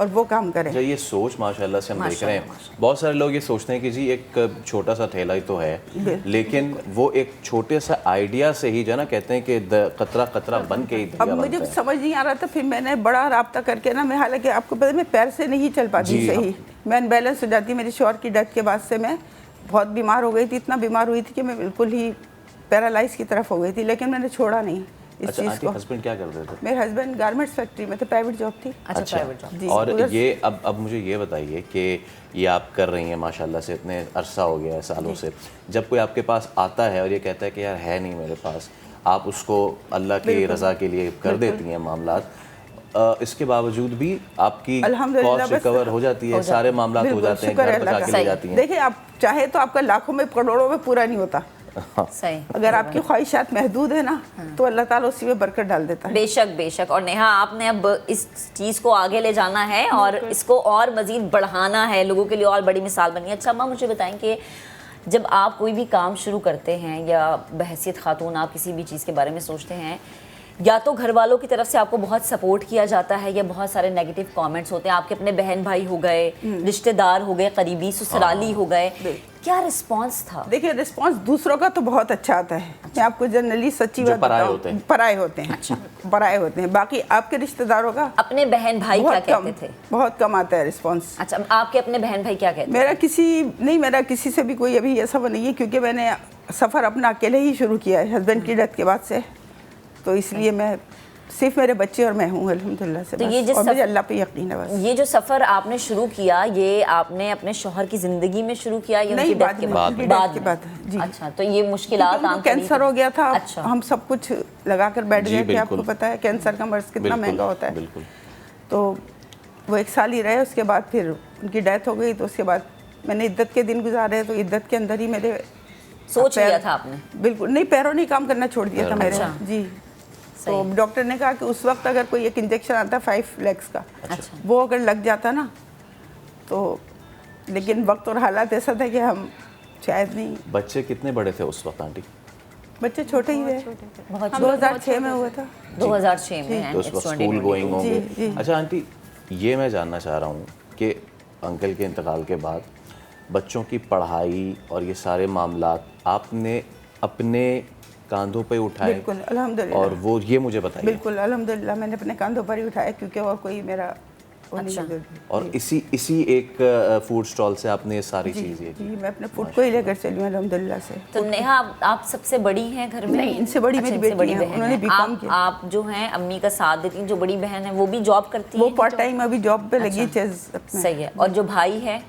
और वो काम करें। ये सोच माशाल्लाह से हम देख रहे हैं, बहुत सारे लोग ये सोचते हैं कि जी एक छोटा सा ठेला ही तो है, लेकिन वो एक छोटे सा आइडिया से ही जो ना कहते हैं कि कतरा कतरा बन के ही अब मुझे समझ नहीं आ रहा था, फिर मैंने बड़ा राब्ता करके ना, मैं हालांकि आपको पता है मैं पैर से नहीं चल पाती सही, मैं अनबैलेंस हो जाती। मेरे शौहर की डेथ के बाद से मैं बहुत बीमार हो गई थी, इतना बीमार हुई थी कि मैं बिल्कुल ही पैरालाइज की तरफ हो गई थी, लेकिन मैंने छोड़ा नहीं इस चीज़ को। हस्बैंड क्या करते थे? मेरे हस्बैंड गारमेंट्स फैक्ट्री में थे, प्राइवेट जॉब थी। अच्छा प्राइवेट जॉब। और ये अब मुझे ये बताइए कि ये आप कर रही हैं माशाल्लाह से, इतने अरसा हो गया है, सालों से, जब कोई आपके पास आता है और ये कहता है कि यार है नहीं मेरे पास, आप उसको अल्लाह की रज़ा के लिए कर देती हैं मामलात, इसके बावजूद भी आपकी कॉस्ट रिकवर हो जाती है, सारे मामलात हो जाते हैं, घर बचा के ले जाती हैं। देखिए आप चाहे तो आपका लाखों में करोड़ों में पूरा नहीं होता, सही। अगर आपकी ख्वाहिशात महदूद है ना तो अल्लाह ताला उसी में बरकत डाल देता है। बेशक बेशक। और नेहा, आपने अब इस चीज़ को आगे ले जाना है और इसको और मज़ीद बढ़ाना है, लोगों के लिए और बड़ी मिसाल बनी है। अच्छा अम्मा, मुझे बताएं कि जब आप कोई भी काम शुरू करते हैं या बहैसियत खातून आप किसी भी चीज़ के बारे में सोचते हैं, या तो घर वालों की तरफ से आपको बहुत सपोर्ट किया जाता है या बहुत सारे नेगेटिव कमेंट्स होते हैं, आपके अपने बहन भाई हो गए, रिश्तेदार हो गए, करीबी ससुराली हो गए, क्या रिस्पांस था? देखिए रिस्पांस दूसरों का तो बहुत अच्छा आता है। मैं आपको जनरली सच्ची बात बताऊं, पराए होते हैं। अच्छा, पराए होते हैं। बाकी आपके रिश्तेदारों का, अपने बहन भाई क्या कहते थे? बहुत कम आता है रिस्पांस। अच्छा, आपके अपने बहन भाई क्या कहते? मेरा किसी से भी कोई अभी ऐसा वो नहीं है, क्योंकि मैंने सफ़र अपना अकेले ही शुरू किया है हस्बैंड की डेथ के बाद से, तो इसलिए मैं सिर्फ मेरे बच्चे और मैं हूँ अल्हम्दुलिल्लाह से। तो ये जो मुझे अल्लाह पे यकीन है बस। ये जो सफ़र आपने शुरू किया, ये आपने अपने शौहर की ज़िंदगी में शुरू किया या उनकी डेथ के बाद? जी। अच्छा, तो ये मुश्किलात कैंसर हो गया था। अच्छा। हम सब कुछ लगा कर बैठ गए थे, आपको पता है कैंसर का मर्ज कितना महंगा होता है। तो वो 1 साल ही रहे, उसके बाद फिर उनकी डेथ हो गई। तो उसके बाद मैंने इद्दत के दिन गुजारे, तो इद्दत के अंदर ही मेरे सोच लिया था आपने? बिल्कुल नहीं, पैरों ने काम करना छोड़ दिया था मेरे। जी। तो डॉक्टर ने कहा कि उस वक्त अगर कोई एक इंजेक्शन आता 5 लेग्स का, वो अगर लग जाता ना तो, लेकिन वक्त और हालात ऐसा था कि हम शायद नहीं। बच्चे कितने बड़े थे उस वक्त आंटी? बच्चे छोटे ही थे, 2006 में हुआ था। 2006 में, तो उस वक्त स्कूल गोइंग होंगे। अच्छा आंटी, ये मैं जानना चाह रहा हूँ कि अंकल के इंतकाल के बाद बच्चों की पढ़ाई और ये सारे मामलात आपने अपने कांधों पे उठाए? बिल्कुल अल्हम्दुलिल्लाह। और वो ये मुझे बताइए। बिल्कुल अल्हम्दुलिल्लाह, मैंने अपने कांधों पर ही उठाया, क्योंकि और कोई मेरा अच्छा। और इसी एक फूड स्टॉल से आपने ये सारी चीज़ें? जी, मैं अपने फूड को ही लेकर चली हूँ अल्हम्दुलिल्लाह से। तो नेहा, आप सबसे बड़ी हैं घर में? नहीं, इनसे बड़ी मेरी बेटी है, उन्होंने बीकॉम किया। आप जो हैं अम्मी का साथ देती हैं, जो बड़ी बहन है वो भी जॉब करती है? वो पार्ट टाइम अभी जॉब पे लगी है। सही है। और जो भाई है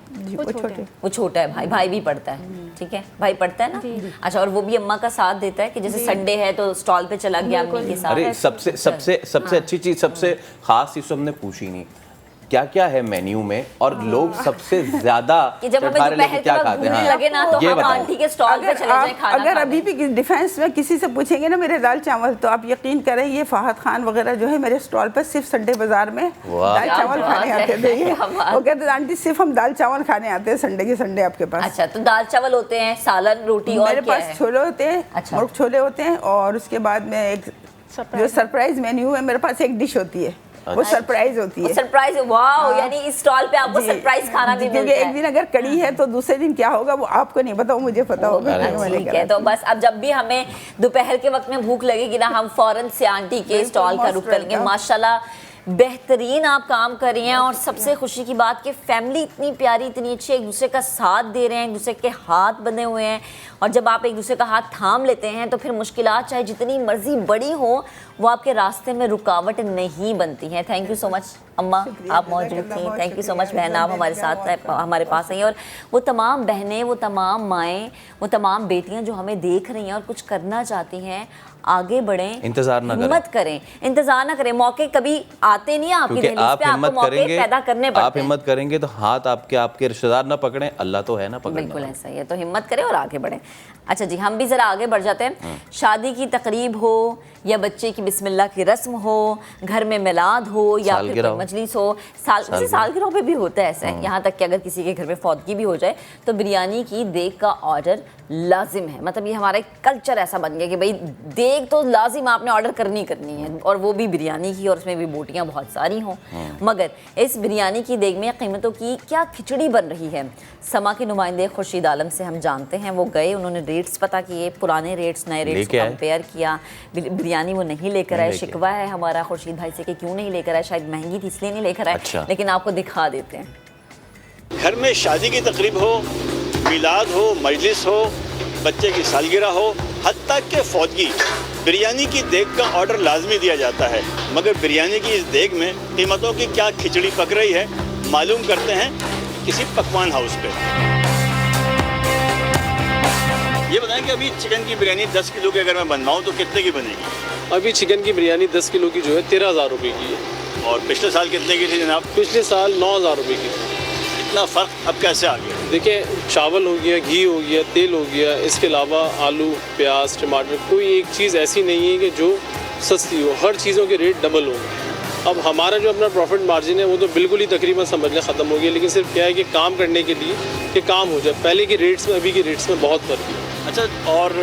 वो छोटा है, भाई भी पढ़ता है, ठीक है, भाई पढ़ता है ना? अच्छा, और वो भी अम्मा का साथ देता है कि जैसे संडे है तो स्टॉल पे चला गया अम्मी के साथ? अरे सबसे अच्छी चीज़, सबसे खास चीज़ हमने पूछी नहीं, क्या क्या है मेन्यू में और लोग सबसे ज्यादा चटखारे लेके क्या खाते हैं? लगे ना तो हम आंटी के स्टॉल पे चले जाएं खाना अगर अभी भी डिफेंस में किसी से पूछेंगे ना मेरे दाल चावल, तो आप यकीन करें ये फहद खान वगैरह जो है मेरे स्टॉल पे सिर्फ संडे बाजार में दाल चावल खाने आते थे। वो कहते थे आंटी सिर्फ हम दाल चावल खाने आते हैं संडे के संडे आपके पास। अच्छा, तो दाल चावल होते हैं, सालन, रोटी, और मेरे पास छोले होते हैं, मुर्ग छोले होते हैं, और उसके बाद में एक जो सरप्राइज मेन्यू है मेरे पास, एक डिश होती है वो सरप्राइज होती है। सरप्राइज, वाओ, यानी इस स्टॉल पे आपको सरप्राइज खाना भी मिलता है। क्योंकि एक दिन अगर कड़ी है तो दूसरे दिन क्या होगा वो आपको नहीं पता, वो मुझे पता होगा। ठीक है, तो बस अब जब भी हमें दोपहर के वक्त में भूख लगेगी ना, हम फौरन से आंटी के स्टॉल का रुख करेंगे। माशाल्लाह बेहतरीन आप काम कर रही हैं और सबसे खुशी की बात कि फैमिली इतनी प्यारी, इतनी अच्छी, एक दूसरे का साथ दे रहे हैं, एक दूसरे के हाथ बंधे हुए हैं। और जब आप एक दूसरे का हाथ थाम लेते हैं तो फिर मुश्किलात चाहे जितनी मर्जी बड़ी हो वो आपके रास्ते में रुकावट नहीं बनती हैं। थैंक यू सो मच अम्मा, आप मौजूद थी। थैंक यू सो मच बहन, आप हमारे साथ हमारे पास आई। और वो तमाम बहनें, वो तमाम माएँ, वो तमाम बेटियाँ जो हमें देख रही हैं और कुछ करना चाहती हैं, आगे बढ़ें, इंतजार ना हिम्मत करें, इंतजार ना करें। मौके कभी आते नहीं आपकी दहलीज पे, आपको मौके पैदा करने पड़ते हैं। आप हिम्मत करेंगे तो हाथ आपके रिश्तेदार ना पकड़ें, अल्लाह तो है ना पकड़ने। बिल्कुल ऐसा ही है, तो हिम्मत करें और आगे बढ़ें। अच्छा जी, हम भी ज़रा आगे बढ़ जाते हैं। शादी की तकरीब हो या बच्चे की बिस्मिल्लाह की रस्म हो, घर में मिलाद हो या फिर कोई मजलिस हो, सालगिरह पे भी होता है ऐसा। यहाँ तक कि अगर किसी के घर में फौतगी भी हो जाए तो बिरयानी की देग का ऑर्डर लाजिम है। मतलब ये हमारा एक कल्चर ऐसा बन गया कि भाई देग तो लाजिम आपने ऑर्डर करनी है, और वो भी बिरयानी की, और उसमें भी बोटियाँ बहुत सारी हों। मगर इस बिरयानी की देग में कीमतों की क्या खिचड़ी बन रही है। समा के नुमाइंदे खुर्शीद आलम से हम जानते हैं, वो गए, उन्होंने रेट्स पता किए, पुराने रेट्स नए रेट्स को कंपेयर किया। बिरयानी वो नहीं लेकर आए, शिकवा है हमारा खुर्शीद भाई से कि क्यों नहीं लेकर आए, शायद महंगी थी इसलिए नहीं लेकर आए। अच्छा। लेकिन आपको दिखा देते हैं। घर में शादी की तकरीब हो, मिलाद हो, मजलिस हो, बच्चे की सालगिरह हो, हत्ता के फौतगी, बिरयानी की देग का ऑर्डर लाजमी दिया जाता है। मगर बिरयानी की इस देग में कीमतों की क्या खिचड़ी पक रही है, मालूम करते हैं किसी पकवान हाउस पे। ये बताएं कि अभी चिकन की बिरयानी 10 किलो की अगर मैं बनवाऊँ तो कितने की बनेगी? अभी चिकन की बिरयानी 10 किलो की जो है 13,000 रुपये की है। और पिछले साल कितने की थी जनाब? पिछले साल 9,000 रुपये की। इतना फ़र्क अब कैसे आ गया? देखिए, चावल हो गया, घी हो गया, तेल हो गया, इसके अलावा आलू, प्याज, टमाटर, कोई एक चीज़ ऐसी नहीं है कि जो सस्ती हो। हर चीज़ों के रेट डबल हो। अब हमारा जो अपना प्रॉफिट मार्जिन है वो तो बिल्कुल ही तकरीबन समझ लें ख़त्म हो गया। लेकिन सिर्फ क्या है कि काम करने के लिए कि काम हो जाए, पहले के रेट्स में अभी के रेट्स में बहुत फ़र्क है। अच्छा, और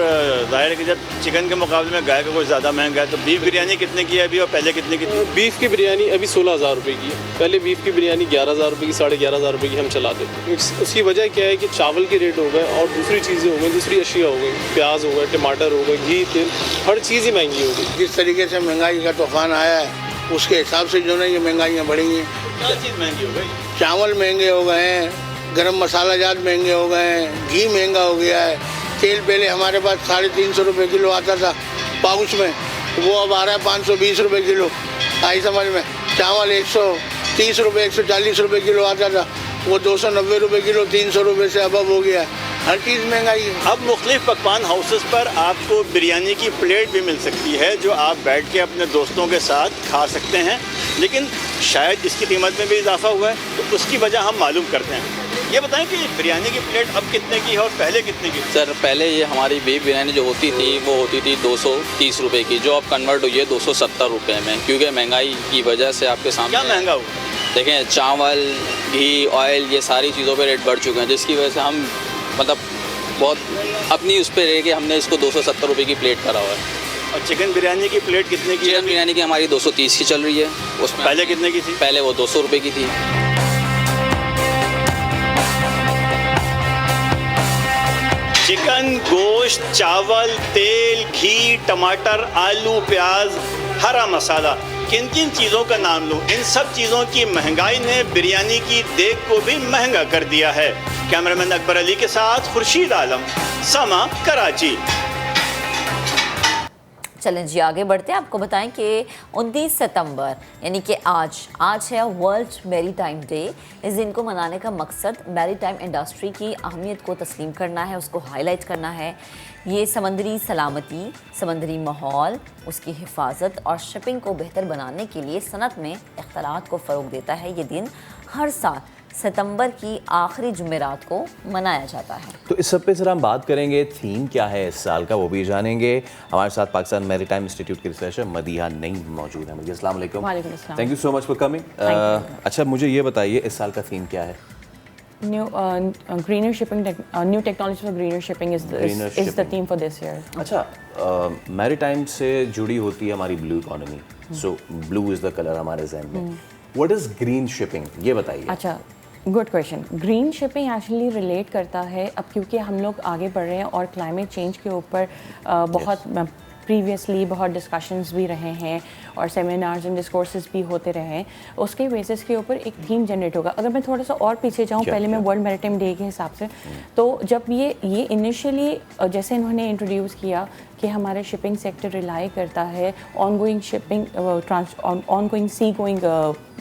जाहिर है कि जब चिकन के मुकाबले में गाय का कुछ ज़्यादा महंगा है, तो बीफ बिरयानी कितने की है अभी और पहले कितने की थी? बीफ की बिरयानी अभी 16,000 रुपये की है। पहले बीफ की बिरयानी 11,000 रुपये की, 11,500 रुपये की हम चलाते थे। उसकी वजह क्या है कि चावल के रेट हो गए और दूसरी चीज़ें हो गई, दूसरी अशिया हो गई, प्याज हो गए, टमाटर हो गए, घी, तेल, हर चीज़ ही महंगी हो गई। जिस तरीके से महंगाई का तूफान आया है उसके हिसाब से जो है ये महंगाइयाँ बढ़ी हैं। क्या चीज़ महंगी हो गई? चावल महंगे हो गए हैं, गरम मसाला जात महंगे हो गए हैं, घी महंगा हो गया है, तेल पहले हमारे पास 350 रुपये किलो आता था पाउच में, वो अब आ रहा है 520 रुपये किलो। आई समझ में? चावल 130 रुपये, 140 रुपये किलो आता था, वो 290 रुपये किलो, 300 रुपये से अब हो गया है। हर चीज़ महंगाई है। अब मुख्तलिफ पकवान हाउसेस पर आपको बिरयानी की प्लेट भी मिल सकती है जो आप बैठ के अपने दोस्तों के साथ खा सकते हैं। लेकिन शायद इसकी कीमत में भी इजाफा हुआ है, तो उसकी वजह हम मालूम करते हैं। ये बताएं कि बिरयानी की प्लेट अब कितने की है और पहले कितने की? सर, पहले ये हमारी बीफ बिरयानी जो होती थी वो होती थी 230 रुपये की, जो अब कन्वर्ट हुई है 270 रुपये में, क्योंकि महंगाई की वजह से आपके सामने। क्या महंगा हुआ? देखें, चावल, घी, ऑयल, ये सारी चीज़ों पे रेट बढ़ चुके हैं, जिसकी वजह से हम मतलब बहुत अपनी उस पर रह के हमने इसको 270 रुपये की प्लेट करा हुआ है। और चिकन बिरयानी की प्लेट कितने की? चिकन बिरयानी की हमारी 230 की चल रही है। उसमें पहले कितने की थी? पहले वो 200 रुपये की थी। चिकन, गोश्त, चावल, तेल, घी, टमाटर, आलू, प्याज, हरा मसाला, किन किन चीज़ों का नाम लूँ? इन सब चीज़ों की महंगाई ने बिरयानी की देग को भी महंगा कर दिया है। कैमरामैन अकबर अली के साथ खुर्शीद आलम, समा, कराची। चलें जी, आगे बढ़ते हैं। आपको बताएं कि 29 सितंबर यानी कि आज है वर्ल्ड मैरीटाइम डे। इस दिन को मनाने का मकसद मैरीटाइम इंडस्ट्री की अहमियत को तस्लीम करना है, उसको हाईलाइट करना है। ये समंदरी सलामती, समंदरी माहौल, उसकी हिफाजत और शिपिंग को बेहतर बनाने के लिए सनत में इख्तलात को फ़रोग देता है। ये दिन हर साल सितंबर की आखिरी जुमेरात को मनाया जाता है। तो इस सब पे सर हम बात करेंगे, थीम क्या है इस साल का वो भी जानेंगे। हमारे साथ पाकिस्तान मैरीटाइम इंस्टीट्यूट की रिसर्चर मदीहा नईम मौजूद है। अस्सलाम वालेकुम। Thank you so much for coming. अच्छा, मुझे ये बताइए इस साल का थीम क्या है? greener shipping, new technology for greener shipping is the theme for this year. अच्छा, मैरीटाइम से जुड़ी होती है हमारी blue economy, so blue is the colour हमारे जहन में। व्हाट इज ग्रीन शिपिंग, ये बताइए। अच्छा, good question. Green shipping actually relate करता है अब, क्योंकि हम लोग आगे बढ़ रहे हैं और क्लाइमेट चेंज के ऊपर बहुत प्रीवियसली बहुत डिस्कशंस भी रहे हैं और सेमिनार्स एंड डिस्कोर्सेज भी होते रहे हैं, उसके बेसिस के ऊपर एक थीम जनरेट होगा। अगर मैं थोड़ा सा और पीछे जाऊँ, पहले मैं वर्ल्ड मैरिटाइम डे के हिसाब से, तो जब ये इनिशियली जैसे इन्होंने इंट्रोड्यूस किया कि हमारा शिपिंग सेक्टर रिलाई करता है ongoing shipping ongoing sea going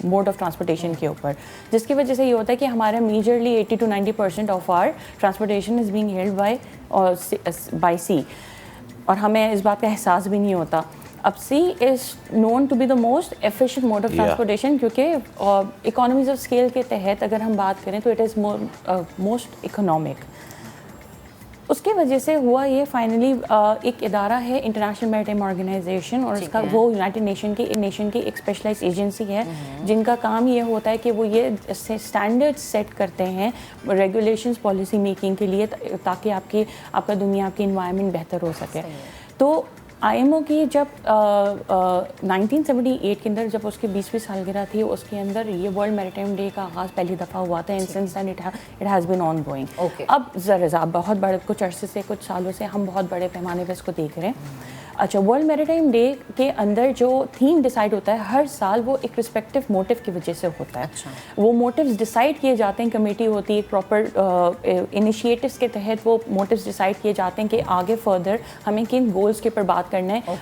mode of transportation के ऊपर, जिसकी वजह से ये होता है कि हमारा majorly 80 to 90% of our transportation is being held by sea, और हमें इस बात का एहसास भी नहीं होता। अब sea is known to be the most efficient mode of transportation, क्योंकि इकोनॉमीज ऑफ स्केल के तहत अगर हम बात करें तो इट इज़ मोस्ट इकोनॉमिक। उसके वजह से हुआ ये फाइनली एक इदारा है इंटरनेशनल मैरिटाइम ऑर्गेनाइजेशन, और उसका वो यूनाइटेड नेशन की एक स्पेशलाइज्ड एजेंसी है जिनका काम ये होता है कि वो ये स्टैंडर्ड सेट करते हैं रेगुलेशंस पॉलिसी मेकिंग के लिए, ताकि आपका दुनिया, आपकी इन्वायरमेंट बेहतर हो सके। तो IMO की जब 1978 के अंदर जब उसकी 20वीं सालगिरह थी, उसके अंदर ये वर्ल्ड मैरिटाइम डे का आगाज़ पहली दफ़ा हुआ था, and since then it has been ongoing. अब ज़रा बहुत बड़े कुछ अरसे से, कुछ सालों से हम बहुत बड़े पैमाने पर इसको देख रहे हैं। अच्छा, वर्ल्ड मैरिटाइम डे के अंदर जो थीम डिसाइड होता है हर साल, वो एक रिस्पेक्टिव मोटिव की वजह से होता है। वो मोटिव्स डिसाइड किए जाते हैं, कमेटी होती है, प्रॉपर इनिशिएटिव्स के तहत वो मोटिव्स डिसाइड किए जाते हैं कि आगे फर्दर हमें किन गोल्स के ऊपर बात करना है,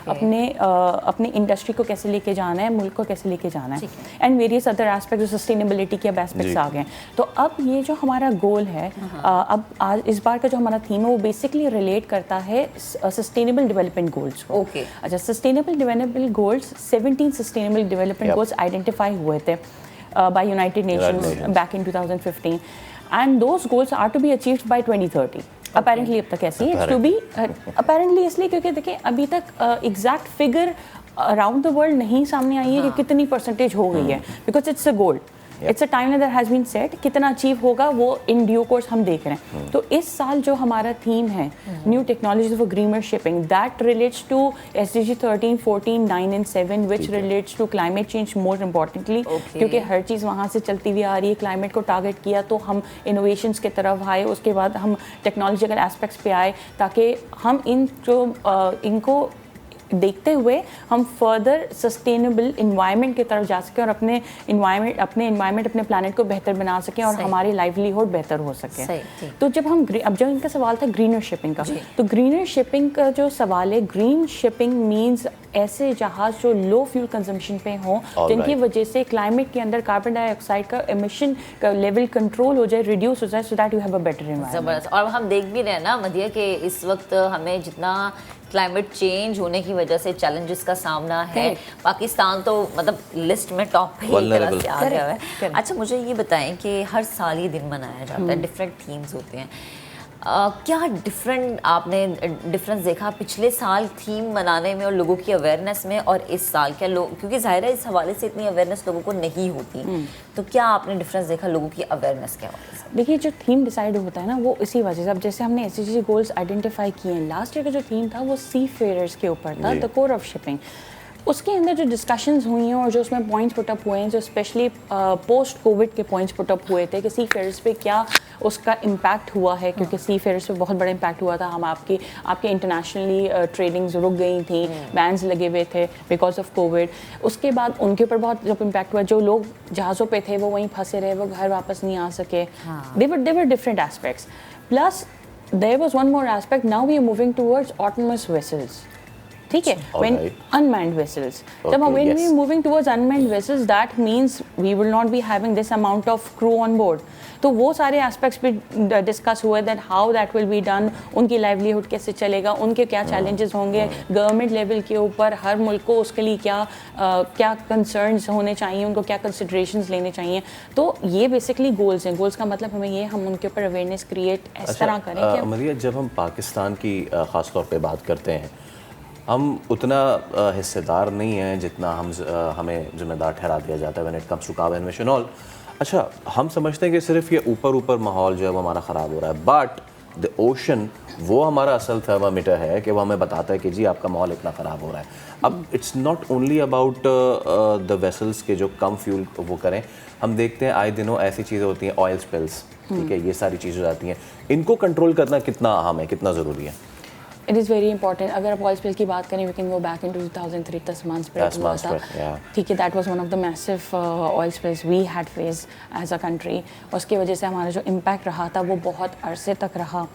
अपने इंडस्ट्री को कैसे लेके जाना है, मुल्क को कैसे लेके जाना है, and various other aspect, sustainability के अब एस्पेक्ट्स आ गए। तो अब ये जो हमारा गोल है, अब आज इस बार का जो हमारा थीम है वो बेसिकली रिलेट करता है सस्टेनेबल डेवलपमेंट गोल्स। ओके, अच्छा, sustainable development goals 17 sustainable development goals identify हुए थे by United Nations back in 2015, and those goals are to be achieved by 2030। Apparently अब तक ऐसी है, टू बी अपेरेंटली इसलिए क्योंकि देखिए अभी तक exact figure around the world नहीं सामने आई है कि कितनी परसेंटेज हो गई है, because it's a goal, it's a timeline that has been set. कितना अचीव होगा वो इन ड्यू कोर्स हम देख रहे हैं। तो इस साल जो हमारा थीम है new technologies for greener shipping, that relates to SDG 13, 14, 9 and 7 which relates to climate change more importantly, क्योंकि हर चीज़ वहाँ से चलती हुई आ रही है। क्लाइमेट को टारगेट किया तो हम इनोवेशंस की तरफ आए, उसके बाद हम टेक्नोलॉजिकल एस्पेक्ट्स पे आए, ताकि हम इनको देखते हुए हम फर्दर सस्टेनेबल इन्वायरमेंट की तरफ जा सकें और अपने इन्वायरमेंट अपने प्लानट को बेहतर बना सकें और हमारी लाइवलीहुड बेहतर हो सके। तो जब इनका सवाल था ग्रीनर शिपिंग का, तो ग्रीनर शिपिंग का जो सवाल है, ग्रीन शिपिंग मीन्स ऐसे जहाज जो लो फ्यूल कंजम्पशन पे हों, जिनकी वजह से क्लाइमेट के अंदर कार्बन डाइऑक्साइड का एमिशन का लेवल कंट्रोल हो जाए, रिड्यूस हो जाए, so that you have a better environment. ज़बरदस्त। और हम देख भी रहे हैं ना मदिया कि इस वक्त हमें जितना क्लाइमेट चेंज होने की वजह से चैलेंजेस का सामना है, पाकिस्तान तो मतलब लिस्ट में टॉप पे एक तरह से आ गया है। अच्छा, मुझे ये बताएं कि हर साल ये दिन मनाया जाता है, डिफरेंट थीम्स होते हैं, क्या आपने डिफरेंस देखा पिछले साल थीम मनाने में और लोगों की अवेयरनेस में और इस साल? क्या लोग, क्योंकि ज़ाहिर है इस हवाले से इतनी अवेयरनेस लोगों को नहीं होती, तो क्या आपने डिफरेंस देखा लोगों की अवेयरनेस के हवाले से? देखिए, जो थीम डिसाइड होता है ना, वो इसी वजह से, अब जैसे हमने SDG गोल्स आइडेंटिफाई किए हैं, लास्ट ईयर का जो थीम था वो सी फेयरर्स के ऊपर था, द कोर ऑफ शिपिंग। उसके अंदर जो डिस्कशंस हुई हैं और जो उसमें पॉइंट्स पुट अप हुए हैं, जो स्पेशली पोस्ट कोविड के पॉइंट्स पुट अप हुए थे कि सी फेयर्स पे क्या उसका इम्पैक्ट हुआ है, क्योंकि सी फेयर्स पे बहुत बड़ा इम्पैक्ट हुआ था। हम आपके इंटरनेशनली ट्रेडिंग्स रुक गई थी, बैन्स लगे हुए थे बिकॉज ऑफ कोविड। उसके बाद उनके ऊपर बहुत जब इम्पैक्ट हुआ, जो लोग जहाज़ों पे थे वो वहीं फंसे रहे, वो घर वापस नहीं आ सके। Their different aspects. Plus there was one more aspect, now we are moving towards autonomous vessels. ठीक है, when unmanned vessels, जब when we are moving towards unmanned vessels, that means we will not be having this amount of crew on board. तो वो सारे aspects भी discuss हुए, that how that will be done, उनकी livelihood कैसे चलेगा, उनके क्या चैलेंजेस होंगे, गवर्नमेंट लेवल के ऊपर हर मुल्क को उसके लिए क्या कंसर्न्स होने चाहिए, उनको क्या कंसिडरेशंस लेने चाहिए। तो ये बेसिकली गोल्स हैं। गोल्स का मतलब हमें ये, हम उनके ऊपर अवेयरनेस क्रिएट इस तरह करें कि मरिया, जब हम पाकिस्तान की ख़ास तौर पे बात करते हैं, हम उतना हिस्सेदार नहीं हैं जितना हमें जिम्मेदार ठहरा दिया जाता है when it comes to carbon emission all. अच्छा, हम समझते हैं कि सिर्फ ये ऊपर माहौल जो है वो हमारा ख़राब हो रहा है, बट द ओशन वो हमारा असल थर्मामीटर है कि वो हमें बताता है कि जी आपका माहौल इतना ख़राब हो रहा है। अब it's not only about the vessels के जो कम फ्यूल वो करें, हम देखते हैं आए दिनों ऐसी चीज़ें होती हैं, ऑयल स्पिल्स, ठीक है, ये सारी चीज़ें हो जाती हैं, इनको कंट्रोल करना कितना अहम है, कितना ज़रूरी है? It is very important. अगर आप ऑयल स्पिल की बात करें, we can go back into 2003 Tasman spread हुआ था, ठीक है, that was one of the massive oil spills we had faced as a country. उसकी वजह से हमारा जो impact रहा था वो बहुत अरसे तक रहा।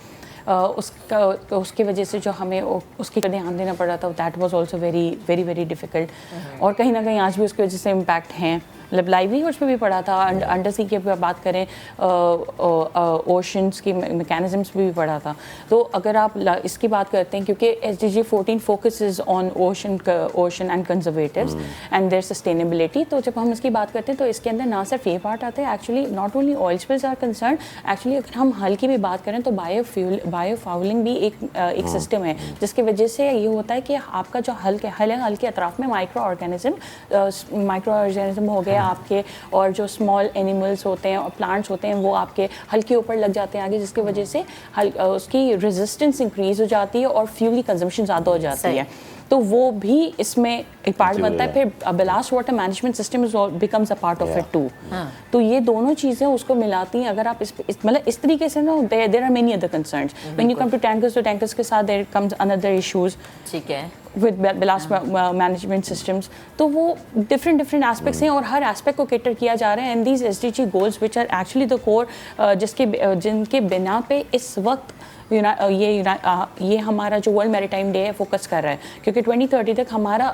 उसकी वजह से जो हमें उसकी ध्यान देना पड़ रहा था, that was also very very very difficult. और कहीं ना कहीं आज भी उसकी वजह से इम्पैक्ट हैं, मतलब लाइवलीहुड्स पे भी पड़ा था, अंडर सी की बात करें, ओशंस की मैकेनिज़म्स पे भी पड़ा था। तो अगर आप इसकी बात करते हैं, क्योंकि SDG 14 focuses on ocean and conservatives and their sustainability, तो जब हम इसकी बात करते हैं तो इसके अंदर ना सिर्फ ये पार्ट आता है, actually not only oil spills are concern, actually अगर हम हल की भी बात करें तो बायोफाउलिंग भी एक सिस्टम है, जिसकी वजह से ये होता है कि आपका जो हल के अतराफ में माइक्रो ऑर्गेनिज्म हो गए आपके, और जो स्मॉल एनिमल्स होते हैं और प्लांट्स होते हैं वो आपके हल के ऊपर लग जाते हैं आगे, जिसकी वजह से उसकी रेजिस्टेंस इंक्रीज हो जाती है और फ्यूल की कंजम्पशन ज़्यादा हो जाती है। तो वो भी इसमें एक पार्ट बनता है। फिर ballast water management system becomes a part of it too. तो ये दोनों चीज़ें उसको मिलाती हैं। अगर आप मतलब इस तरीके से ना, there are many other concerns when you come to tankers, तो टैंकर्स के साथ देयर कम्स अनदर इश्यूज, ठीक है, विद बिलास मैनेजमेंट सिस्टम्स। तो वो डिफरेंट एस्पेक्ट्स हैं और हर एस्पेक्ट को कैटर किया जा रहा है। And these SDG goals which are actually the core, जिनके बिना पे इस वक्त ये हमारा जो वर्ल्ड मैरीटाइम डे है फोकस कर रहा है, क्योंकि 2030 तक हमारा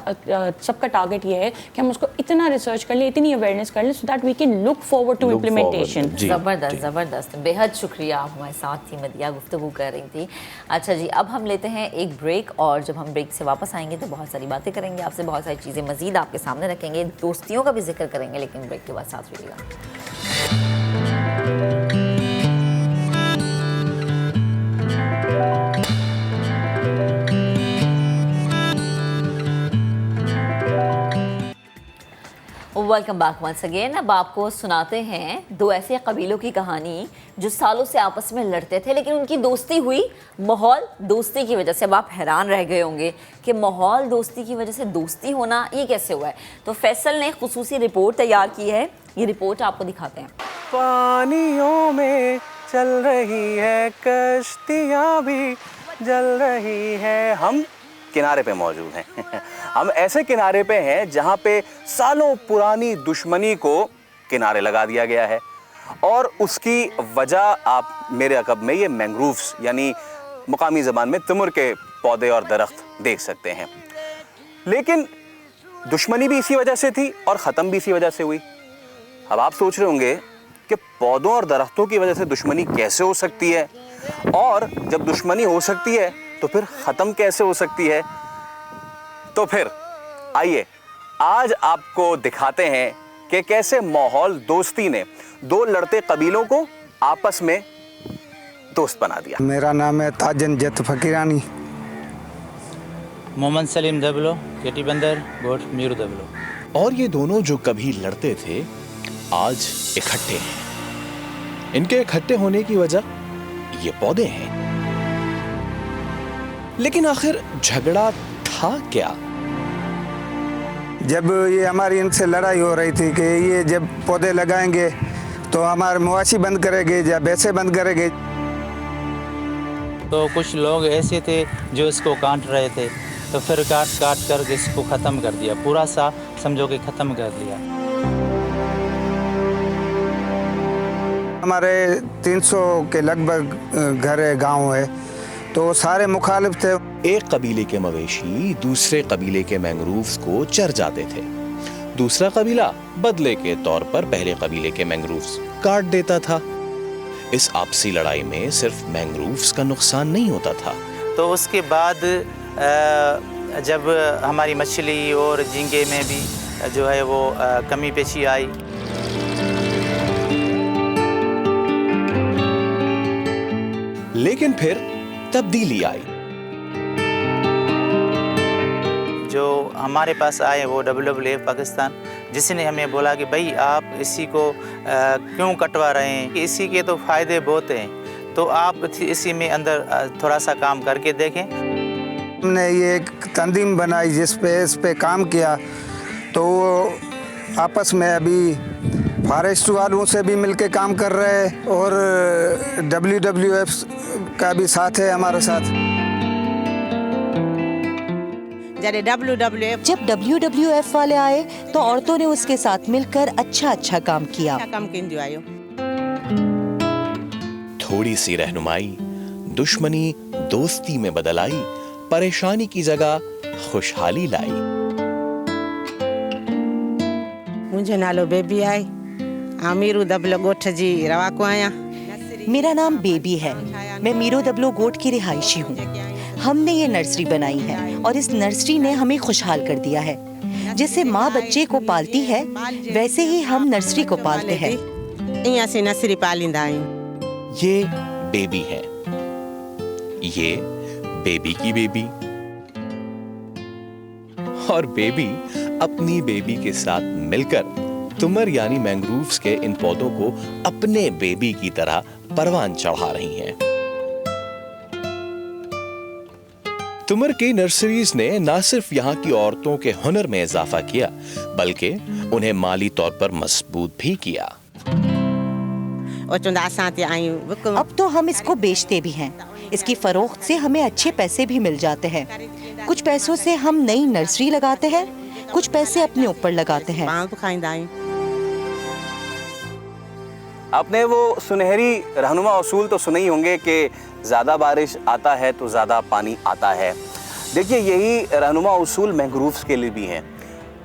सबका टारगेट ये है कि हम उसको इतना रिसर्च कर लें, इतनी अवेयरनेस कर लें, so that we can look forward to implementation. ज़बरदस्त, बेहद शुक्रिया, आप हमारे साथ थी, मदिया गुफ्तगू कर रही थी। अच्छा जी, अब हम लेते हैं एक ब्रेक, और जब हम ब्रेक से वापस आएंगे तो बहुत सारी बातें करेंगे आपसे, बहुत सारी चीज़ें मज़ीद आपके सामने रखेंगे, दोस्तियों का भी जिक्र करेंगे, लेकिन ब्रेक के बाद साथ रहिएगा। Welcome back once again. अब आपको सुनाते हैं दो ऐसे कबीलों की कहानी जो सालों से आपस में लड़ते थे, लेकिन उनकी दोस्ती हुई माहौल दोस्ती की वजह से। अब आप हैरान रह गए होंगे कि माहौल दोस्ती की वजह से दोस्ती होना ये कैसे हुआ है। तो फैसल ने खुसूसी रिपोर्ट तैयार की है, ये रिपोर्ट आपको दिखाते हैं। पानियों में चल रही है कश्तियाँ भी जल रही है। हम किनारे पे मौजूद हैं। हम ऐसे किनारे पे हैं जहाँ पे सालों पुरानी दुश्मनी को किनारे लगा दिया गया है, और उसकी वजह आप मेरे अकब में ये मैंग्रोव्स यानी मुकामी ज़बान में तिमुर के पौधे और दरख्त देख सकते हैं। लेकिन दुश्मनी भी इसी वजह से थी और ख़त्म भी इसी वजह से हुई। अब आप सोच रहे होंगे कि पौधों और दरख्तों की वजह से दुश्मनी कैसे हो सकती है, और जब दुश्मनी हो सकती है तो फिर ख़त्म कैसे हो सकती है। तो फिर आइए आज आपको दिखाते हैं कि कैसे माहौल दोस्ती ने दो लड़ते कबीलों को आपस में दोस्त बना दिया। मेरा नाम है ताजन जत फकीरानी। मोहम्मद सलीम दबलो, केटी बंदर, गोट मीरू दबलो। और ये दोनों जो कभी लड़ते थे आज इकट्ठे हैं। इनके इकट्ठे होने की वजह ये पौधे हैं। लेकिन आखिर झगड़ा था क्या? जब ये हमारी इनसे लड़ाई हो रही थी कि ये जब पौधे लगाएंगे तो हमारे मवाशी बंद करेंगे या भैंसे बंद करेंगे। तो कुछ लोग ऐसे थे जो इसको काट रहे थे, तो फिर काट कर इसको ख़त्म कर दिया, पूरा सा समझो कि ख़त्म कर दिया। हमारे 300 के लगभग घर है, गाँव है, तो सारे मुखालिफ थे। एक कबीले के मवेशी दूसरे कबीले के मैंग्रोव्स को चर जाते थे। दूसरा कबीला बदले के तौर पर पहले कबीले के मैंग्रोव्स काट देता था। इस आपसी लड़ाई में सिर्फ मैंग्रोव्स का नुकसान नहीं होता था। तो उसके बाद जब हमारी मछली और झींगे में भी जो है वो कमी पेशी आई। लेकिन फिर तब्दीली आई। जो हमारे पास आए वो WWF पाकिस्तान, जिसने हमें बोला कि भाई आप इसी को क्यों कटवा रहे हैं, इसी के तो फ़ायदे बहुत हैं, तो आप इसी में अंदर थोड़ा सा काम करके देखें। हमने ये एक तंजीम बनाई इस पे काम किया, तो वो आपस में अभी फॉरेस्ट वालों से भी मिलके काम कर रहे हैं और WWF का भी साथ है हमारे साथ। जब WWF वाले आए तो औरतों ने उसके साथ मिलकर अच्छा काम किया। थोड़ी सी रहनुमाई दुश्मनी दोस्ती में बदल आई, परेशानी की जगह खुशहाली लाई। मुझे नालो बेबी आई, मीरू दबलो गोठ जी रवा को आया। मेरा नाम बेबी है, मैं मीरू दबलो गोठ की रिहायशी हूँ। हमने ये नर्सरी बनाई है और इस नर्सरी ने हमें खुशहाल कर दिया है। जैसे माँ बच्चे को पालती है वैसे ही हम नर्सरी को पालते हैं। यहाँ से नर्सरी पालिंदा है। ये बेबी है, ये बेबी की बेबी, और बेबी अपनी बेबी के साथ मिलकर तुमर यानी मैंग्रोव्स के इन पौधों को अपने बेबी की तरह परवान चढ़ा रही हैं। तुमर की नर्सरीज ने न सिर्फ यहाँ की औरतों के हुनर में इजाफा किया बल्कि उन्हें माली तौर पर मजबूत भी किया। अब तो हम इसको बेचते भी हैं। इसकी फरोख्त से हमें अच्छे पैसे भी मिल जाते हैं। कुछ पैसों से हम नई नर्सरी लगाते हैं, कुछ पैसे अपने ऊपर लगाते हैं। आपने वो सुनहरी रहनुमा उसूल तो सुने ही होंगे कि ज़्यादा बारिश आता है तो ज़्यादा पानी आता है। देखिए यही रहनुमा उसूल मैंग्रोव्स के लिए भी है।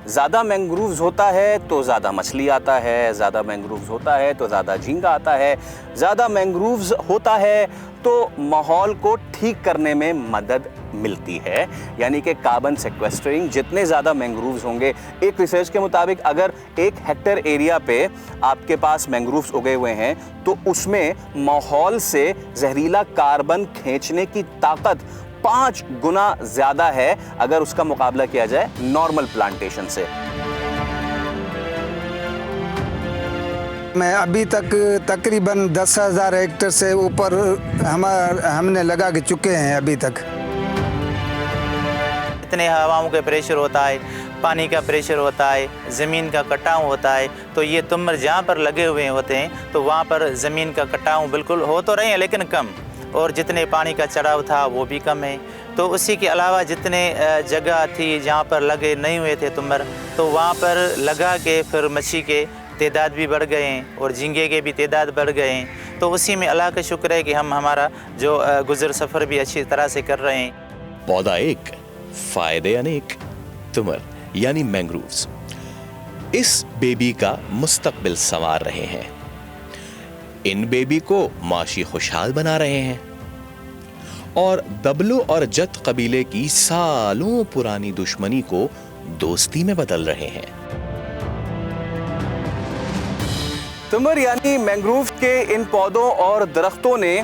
ज़्यादा मैंग्रोव्स होता है तो ज़्यादा मछली आता है, ज़्यादा मैंग्रोव्स होता है तो ज़्यादा झींगा आता है, ज़्यादा मैंग्रोव्स होता है तो माहौल को ठीक करने में मदद मिलती है, यानी कि कार्बन सेक्वेस्टरिंग। जितने ज़्यादा मैंग्रोव्स होंगे, एक रिसर्च के मुताबिक अगर 1 हेक्टेयर एरिया पे आपके पास मैंग्रोव्स उगे हुए हैं तो उसमें माहौल से जहरीला कार्बन खींचने की ताकत 5 गुना ज़्यादा है अगर उसका मुकाबला किया जाए नॉर्मल प्लांटेशन से। मैं अभी तक तकरीबन 10,000 हेक्टेयर से ऊपर हमने लगा के चुके हैं अभी तक। इतने हवाओं का प्रेशर होता है, पानी का प्रेशर होता है, ज़मीन का कटाव होता है, तो ये तुमर जहाँ पर लगे हुए होते हैं तो वहाँ पर ज़मीन का कटाव बिल्कुल हो तो रहे हैं लेकिन कम, और जितने पानी का चढ़ाव था वो भी कम है। तो उसी के अलावा जितने जगह थी जहाँ पर लगे नहीं हुए थे तुमर, तो वहाँ पर लगा के फिर मच्छी के तादाद भी बढ़ गए हैं और झींगे के भी तादाद बढ़ गए हैं। तो उसी में अल्लाह का शुक्र है कि हम हमारा जो गुज़र सफ़र भी अच्छी तरह से कर रहे हैं। पौधा एक, फायदे अनेक। तुमर यानी मैंग्रोव्स इस बेबी का मुस्तकबिल संवार रहे हैं, इन बेबी को माशी खुशहाल बना रहे हैं और दबलो और जत कबीले की सालों पुरानी दुश्मनी को दोस्ती में बदल रहे हैं। तुमर यानी मैंग्रोव के इन पौधों और दरख्तों ने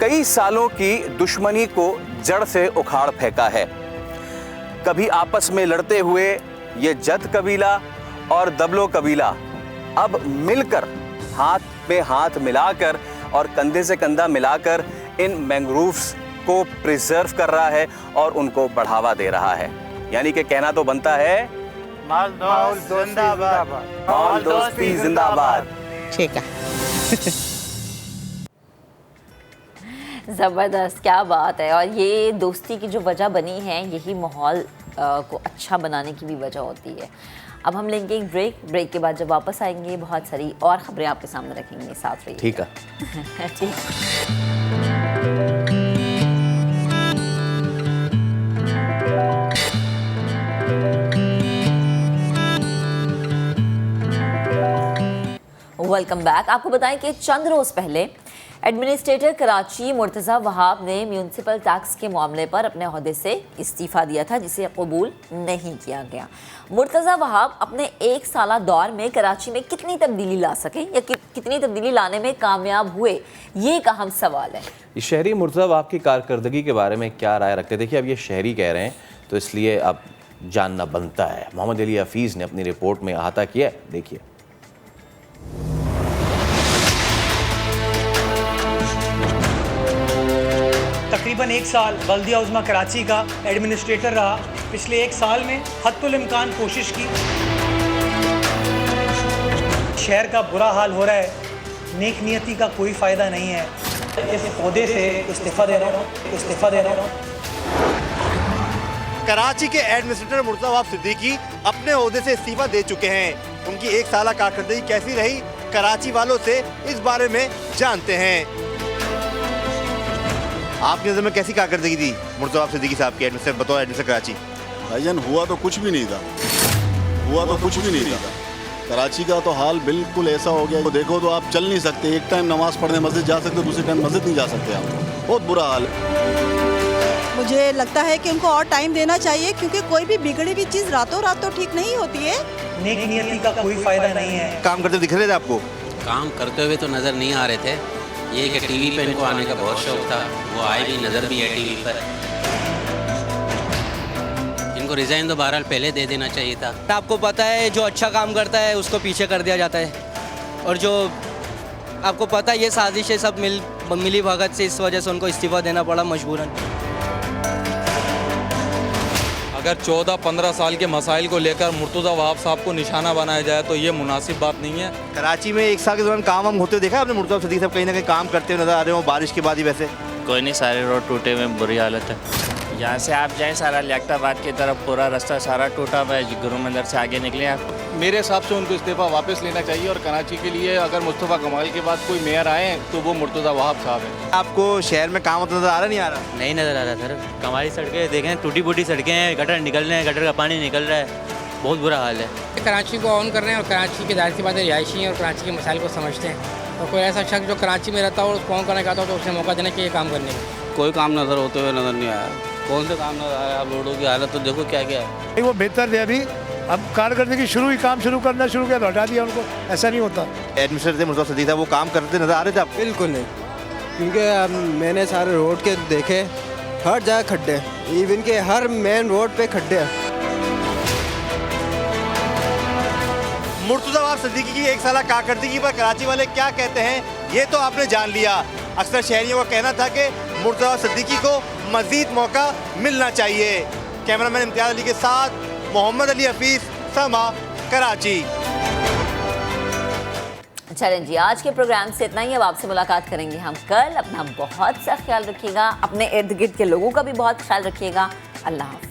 कई सालों की दुश्मनी को जड़ से उखाड़ फेंका है। कभी आपस में लड़ते हुए ये जत कबीला और दबलो कबीला अब मिलकर हाथ में हाथ मिलाकर और कंधे से कंधा मिलाकर इन मैंग्रोव्स को प्रिजर्व कर रहा है और उनको बढ़ावा दे रहा है। यानी कि कहना तो बनता है माल दोस्ती जिंदाबाद। ठीक है। ज़बरदस्त, क्या बात है। और ये दोस्ती की जो वजह बनी है यही माहौल को अच्छा बनाने की भी वजह होती है। अब हम लेंगे एक ब्रेक के बाद जब वापस आएंगे बहुत सारी और खबरें आपके सामने रखेंगे, साथ रहिए। ठीक है। ठीक। Welcome back. आपको बताएं कि चंद रोज़ पहले एडमिनिस्ट्रेटर कराची मुर्तज़ा वहाब ने म्यूनसिपल टैक्स के मामले पर अपने ओहदे से इस्तीफ़ा दिया था, जिसे कबूल नहीं किया गया। मुर्तज़ा वहाब अपने 1 साला दौर में कराची में कितनी तब्दीली ला सके या कितनी तब्दीली लाने में कामयाब हुए, ये एक अहम सवाल है। ये शहरी मुर्तज़ा वहाब की कारकर्दगी के बारे में क्या राय रखते? देखिए, अब ये शहरी कह रहे हैं तो इसलिए अब जानना बनता है। मोहम्मद अली हफीज़ ने अपनी रिपोर्ट में अहाता किया, देखिए। तकरीबन 1 साल बल्दिया उज़्मा कराची का एडमिनिस्ट्रेटर रहा। पिछले 1 साल में हद्दुल इम्कान कोशिश की। शहर का बुरा हाल हो रहा है, नेक नियति का कोई फ़ायदा नहीं है। इस ओहदे से इस्तीफ़ा दे रहा हूँ। कराची के एडमिनिस्ट्रेटर मुर्तज़ा वहाब सिद्दीकी अपने ओहदे से इस्तीफा दे चुके हैं। उनकी 1 साल कारकर्दगी कैसी रही, कराची वालों से इस बारे में जानते हैं। आपकी नज़र में कैसी कारकर्दगी थी मुर्तज़ा वहाब सिद्दीकी साहब की एडमिनिस्ट्रेटर बतौर एडमिनिस्ट्रेटर कराची? भाईजान हुआ तो कुछ भी नहीं था, हुआ तो कुछ भी नहीं था। कराची का तो हाल बिल्कुल ऐसा हो गया, तो देखो तो आप चल नहीं सकते, एक टाइम नमाज पढ़ने मस्जिद जा सकते, दूसरे टाइम मस्जिद नहीं जा सकते आप, बहुत बुरा हाल है। मुझे लगता है कि उनको और टाइम देना चाहिए, क्योंकि कोई भी बिगड़ी हुई चीज़ रातों रात तो ठीक नहीं होती है। नेक नियति का कोई फायदा नहीं है। काम करते दिख रहे थे आपको? काम करते हुए तो नज़र नहीं आ रहे थे, ये कि टीवी पे इनको आने का बहुत शौक था, वो आए भी, नज़र भी है टीवी पर। इनको रिज़ाइन तो बहरहाल पहले दे देना चाहिए था। आपको पता है जो अच्छा काम करता है उसको पीछे कर दिया जाता है, और जो आपको पता है ये साजिश है, सब मिली भगत से इस वजह से उनको इस्तीफा देना पड़ा मजबूरन। अगर 14-15 साल के मसाइल को लेकर मुर्तज़ा वहाब साहब को निशाना बनाया जाए तो ये मुनासिब बात नहीं है। कराची में 1 साल के दौरान काम होते हुए देखा आपने मुर्तज़ा वहाब सिद्दीकी साहब कहीं ना कहीं काम करते हुए नजर आ रहे हो बारिश के बाद ही? वैसे कोई नहीं, सारे रोड टूटे हुए, बुरी हालत है। यहाँ से आप जाएं सारा लियाकताबाद की तरफ पूरा रास्ता सारा टूटा हुआ है, गुरु मंदिर से आगे निकले आप। मेरे हिसाब से उनको इस्तीफा वापस लेना चाहिए, और कराची के लिए अगर मुस्तफ़ा कमाल के बाद कोई मेयर आए तो वो मुर्तज़ा वहाब साहब है। आपको शहर में काम होता नजर आ रहा नहीं आ रहा? नहीं नज़र आ रहा सर, कमाली सड़कें देखें, टूटी फूटी सड़कें हैं, गटर निकल रहे हैं, गटर का पानी निकल रहा है, बहुत बुरा हाल है। कराची को ऑन कर रहे हैं, और कराची की जाहिर सी बात है रिहायशी हैं और कराची के मसाइल को समझते हैं, और कोई ऐसा शख्स जो कराची में रहता हो और उसको ऑन करना चाहता हो तो उसे मौका देना चाहिए काम करने का। कोई काम नज़र होते हुए नज़र नहीं आया। कौन से काम नजर आया? आप रोडों की हालत तो देखो क्या क्या है। वो बेहतर थे, अभी अब कारकर्दगी शुरू ही काम शुरू करना शुरू किया तो हटा दिया उनको, ऐसा नहीं होता। एडमिनिस्ट्रेटर थे मुर्तज़ा वहाब सिद्दीकी साहब, वो काम करते नजर आ रहे थे आपको? बिल्कुल नहीं, क्योंकि मैंने सारे रोड के देखे, हर जगह खड्डे, इवन के हर मेन रोड पे खड्डे हैं। मुर्तज़ा वहाब सिद्दीकी की 1 साल कारकर्दगी पर कराची वाले क्या कहते हैं ये तो आपने जान लिया। अक्सर शहरियों का कहना था कि मुर्तज़ा वहाब सिद्दीकी को मज़ीद मौका मिलना चाहिए। कैमरामैन इम्तियाज़ अली के साथ मोहम्मद अली हफीज़, समा, कराची। चलें जी, आज के प्रोग्राम से इतना ही। अब आपसे मुलाकात करेंगे हम कल। अपना बहुत सा ख्याल रखिएगा, अपने इर्द गिर्द के लोगों का भी बहुत ख्याल रखिएगा। अल्लाह हाफ़िज़।